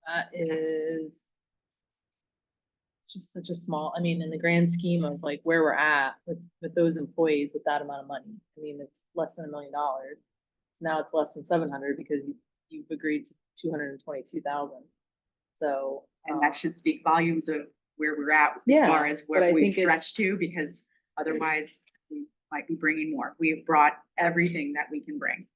That is. It's just such a small, I mean, in the grand scheme of like where we're at with those employees with that amount of money. I mean, it's less than $1 million. Now it's less than 700 because you've agreed to 222,000. So. And that should speak volumes of where we're at as Yeah, far as but I where we've think it's- stretched to, because otherwise we might be bringing more. We've brought everything that we can bring.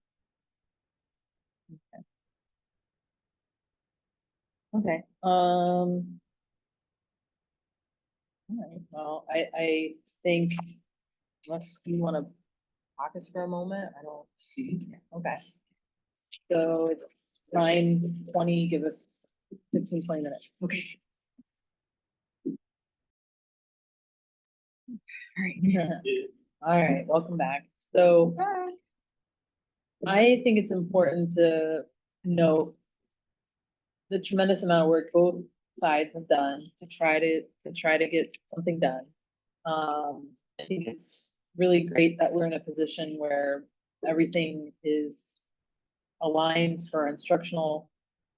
Okay, all right, well, I think, unless you wanna talk us for a moment, I don't, okay. So it's 9:20, give us 15, 20 minutes. Okay. All right. All right, welcome back. So I think it's important to note the tremendous amount of work both sides have done to try to get something done. I think it's really great that we're in a position where everything is aligned for our instructional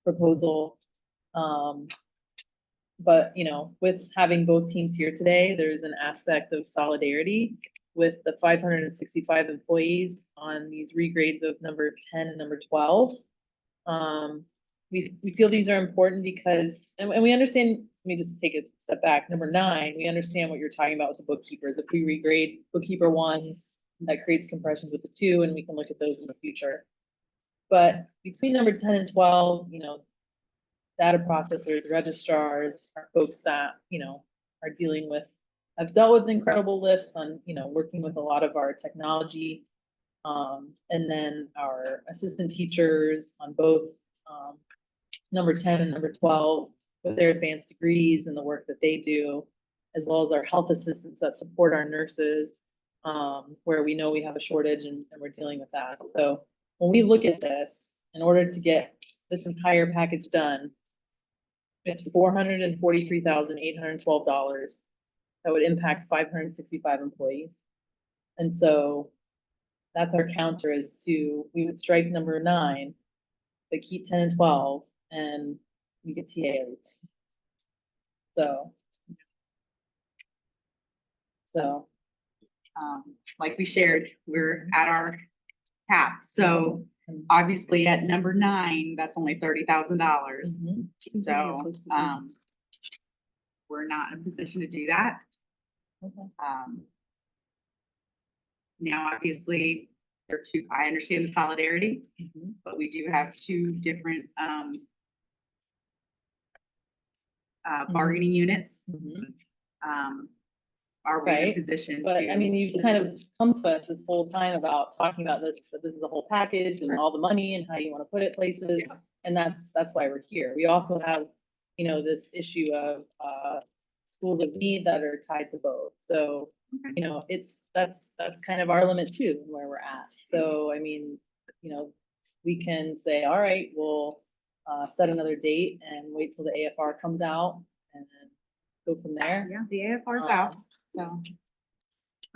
proposal. But with having both teams here today, there's an aspect of solidarity with the 565 employees on these regrades of number 10 and number 12. We feel these are important because, and we understand, let me just take a step back. Number 9, we understand what you're talking about with the bookkeepers. If we regrade bookkeeper 1s, that creates compressions with the 2, and we can look at those in the future. But between number 10 and 12, data processors, registrars are folks that, are dealing with, have dealt with incredible lifts on, working with a lot of our technology. And then our assistant teachers on both, number 10 and number 12 with their advanced degrees and the work that they do, as well as our health assistants that support our nurses, where we know we have a shortage and we're dealing with that. So when we look at this, in order to get this entire package done, it's $443,812. That would impact 565 employees. And so that's our counter is we would strike number 9, but keep 10 and 12, and we get TA. So. Like we shared, we're at our cap. So obviously at number 9, that's only $30,000. Mhm. So, we're not in a position to do that. Okay. Now, obviously, I understand the solidarity, Mhm. but we do have 2 different, bargaining units. Mhm. Are we in a Right, position But to? I mean, you've kind of come to us this whole time about talking about this, that this is a whole package and all the money and how you want to put it places. Yeah. And that's why we're here. We also have, this issue of, schools of need that are tied to both. So, Okay. that's kind of our limit too, where we're at. So, I mean, we can say, all right, we'll, set another date and wait till the AFR comes out and then go from there. Yeah, the AFR is out, so.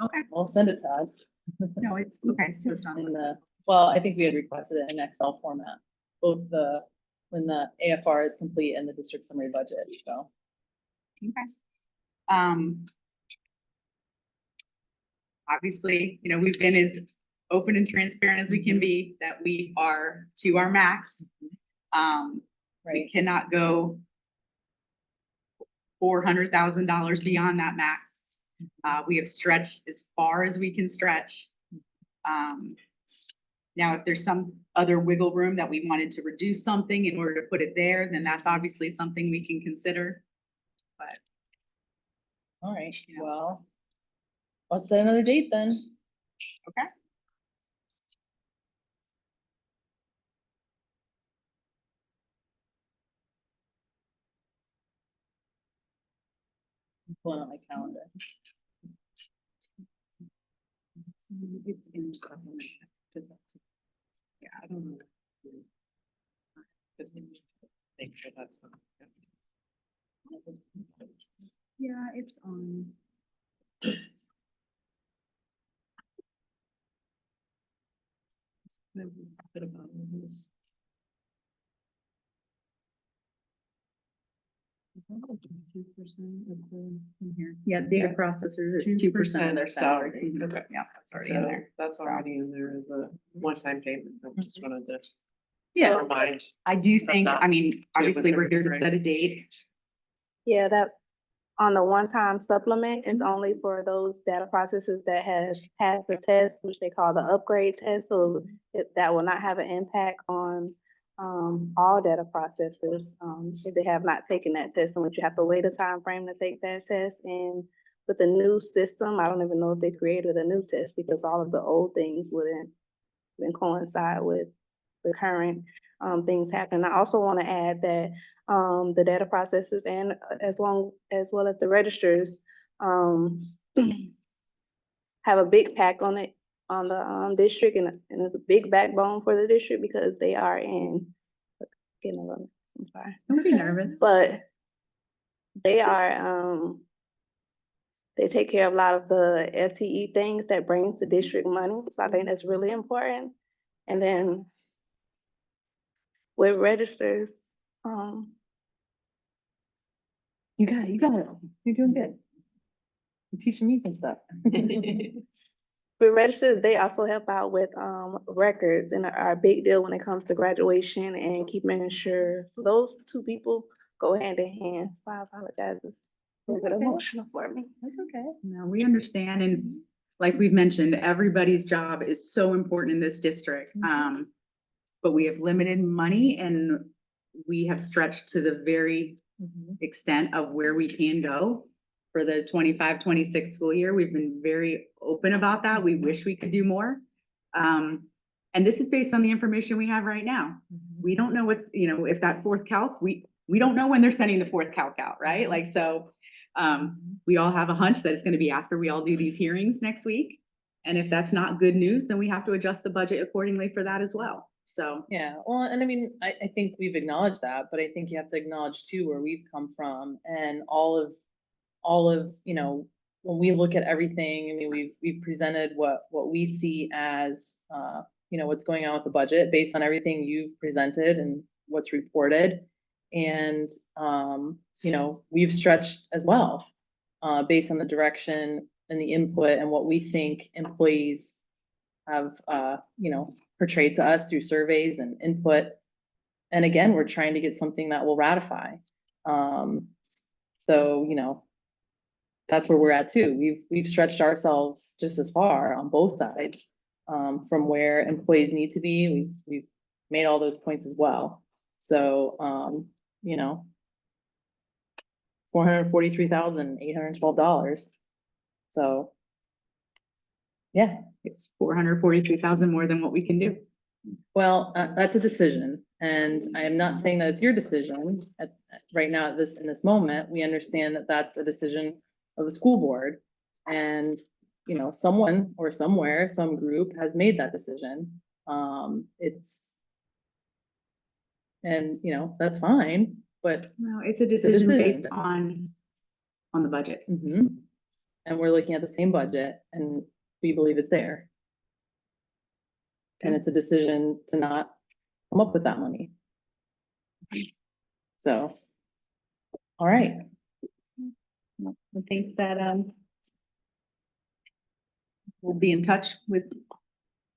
Okay, Well, send it to us. no, it's, okay, so it's not. In well, I think we had requested it in Excel format, both when the AFR is complete and the district summary budget, so. Okay. Obviously, we've been as open and transparent as we can be, that we are to our max. We Right, cannot go $400,000 beyond that max. We have stretched as far as we can stretch. Now, if there's some other wiggle room that we wanted to reduce something in order to put it there, then that's obviously something we can consider. But all right, Yeah. well, let's set another date then. Okay. pulling out my calendar. It's in supplement, 'cause that's- Yeah, I don't know. 'Cause we just Make sure that's. Yeah, it's on. Bit about this. 2% of the. In here. Yeah, data processors are 2% of their salary. Mhm. Okay. Yeah, that's already in So there. that's So- already in there as a one-time payment. I just wanted to Yeah, remind. I do think, I mean, obviously, we're here to everything, set a date. Yeah, that, on the one-time supplement is only for those data processes that has passed the test, which they call the upgrade test, so that will not have an impact on all data processors, if they have not taken that test, in which you have to wait a time frame to take that test. And with the new system, I don't even know if they created a new test, because all of the old things wouldn't coincide with the current things happening. I also want to add that the data processes and as well as the registers have a big pack on it, on the district, and it's a big backbone for the district, because they are in, getting a little, I'm sorry, Don't be nervous. but they are, they take care of a lot of the FTE things that brings the district money. So I think that's really important. And then with registers, You got it. You're doing good. You're teaching me some stuff. with registers, they also help out with records, and are a big deal when it comes to graduation and keeping sure. So those two people go hand in hand. So I apologize. It's a little bit Okay. emotional for me. That's okay. No, we understand, and like we've mentioned, everybody's job is so important in this district. But we have limited money, and we have stretched to the very extent of where we can go for the 25-26 school year. We've been very open about that. We wish we could do more. And this is based on the information we have right now. We don't know what's, if that fourth calc, we don't know when they're sending the fourth calc out, right? Like, so we all have a hunch that it's gonna be after we all do these hearings next week. And if that's not good news, then we have to adjust the budget accordingly for that as well. So, Yeah, well, and I mean, I think we've acknowledged that, but I think you have to acknowledge too where we've come from, and all of, when we look at everything, I mean, we've presented what we see as, what's going on with the budget based on everything you've presented and what's reported. And, we've stretched as well, based on the direction and the input and what we think employees have, portrayed to us through surveys and input. And again, we're trying to get something that will ratify. So, that's where we're at too. We've stretched ourselves just as far on both sides, from where employees need to be. We've made all those points as well. So, $443,812. So, yeah. it's 443,000 more than what we can do. Well, that's a decision, and I am not saying that it's your decision right now in this moment. We understand that that's a decision of the school board, and, someone or somewhere, some group has made that decision. That's fine, but, No, it's a decision based decision. on the budget. and we're looking at the same budget, and we believe it's there. And it's a decision to not come up with that money. So, all right. I think that, we'll be in touch with,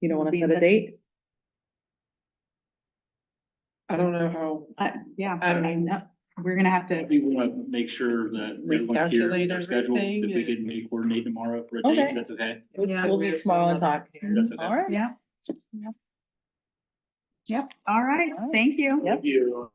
You don't want to Be in set a touch. date? I don't know how, yeah, I mean, we're gonna have to, We want to make sure that everyone here, Recalculate their schedules, if we everything could maybe coordinate tomorrow for a date, Okay. if that's okay. Yeah. We'll meet tomorrow and talk. That's okay. All right. yeah. Yep, all right, All right. thank you. Yep. You.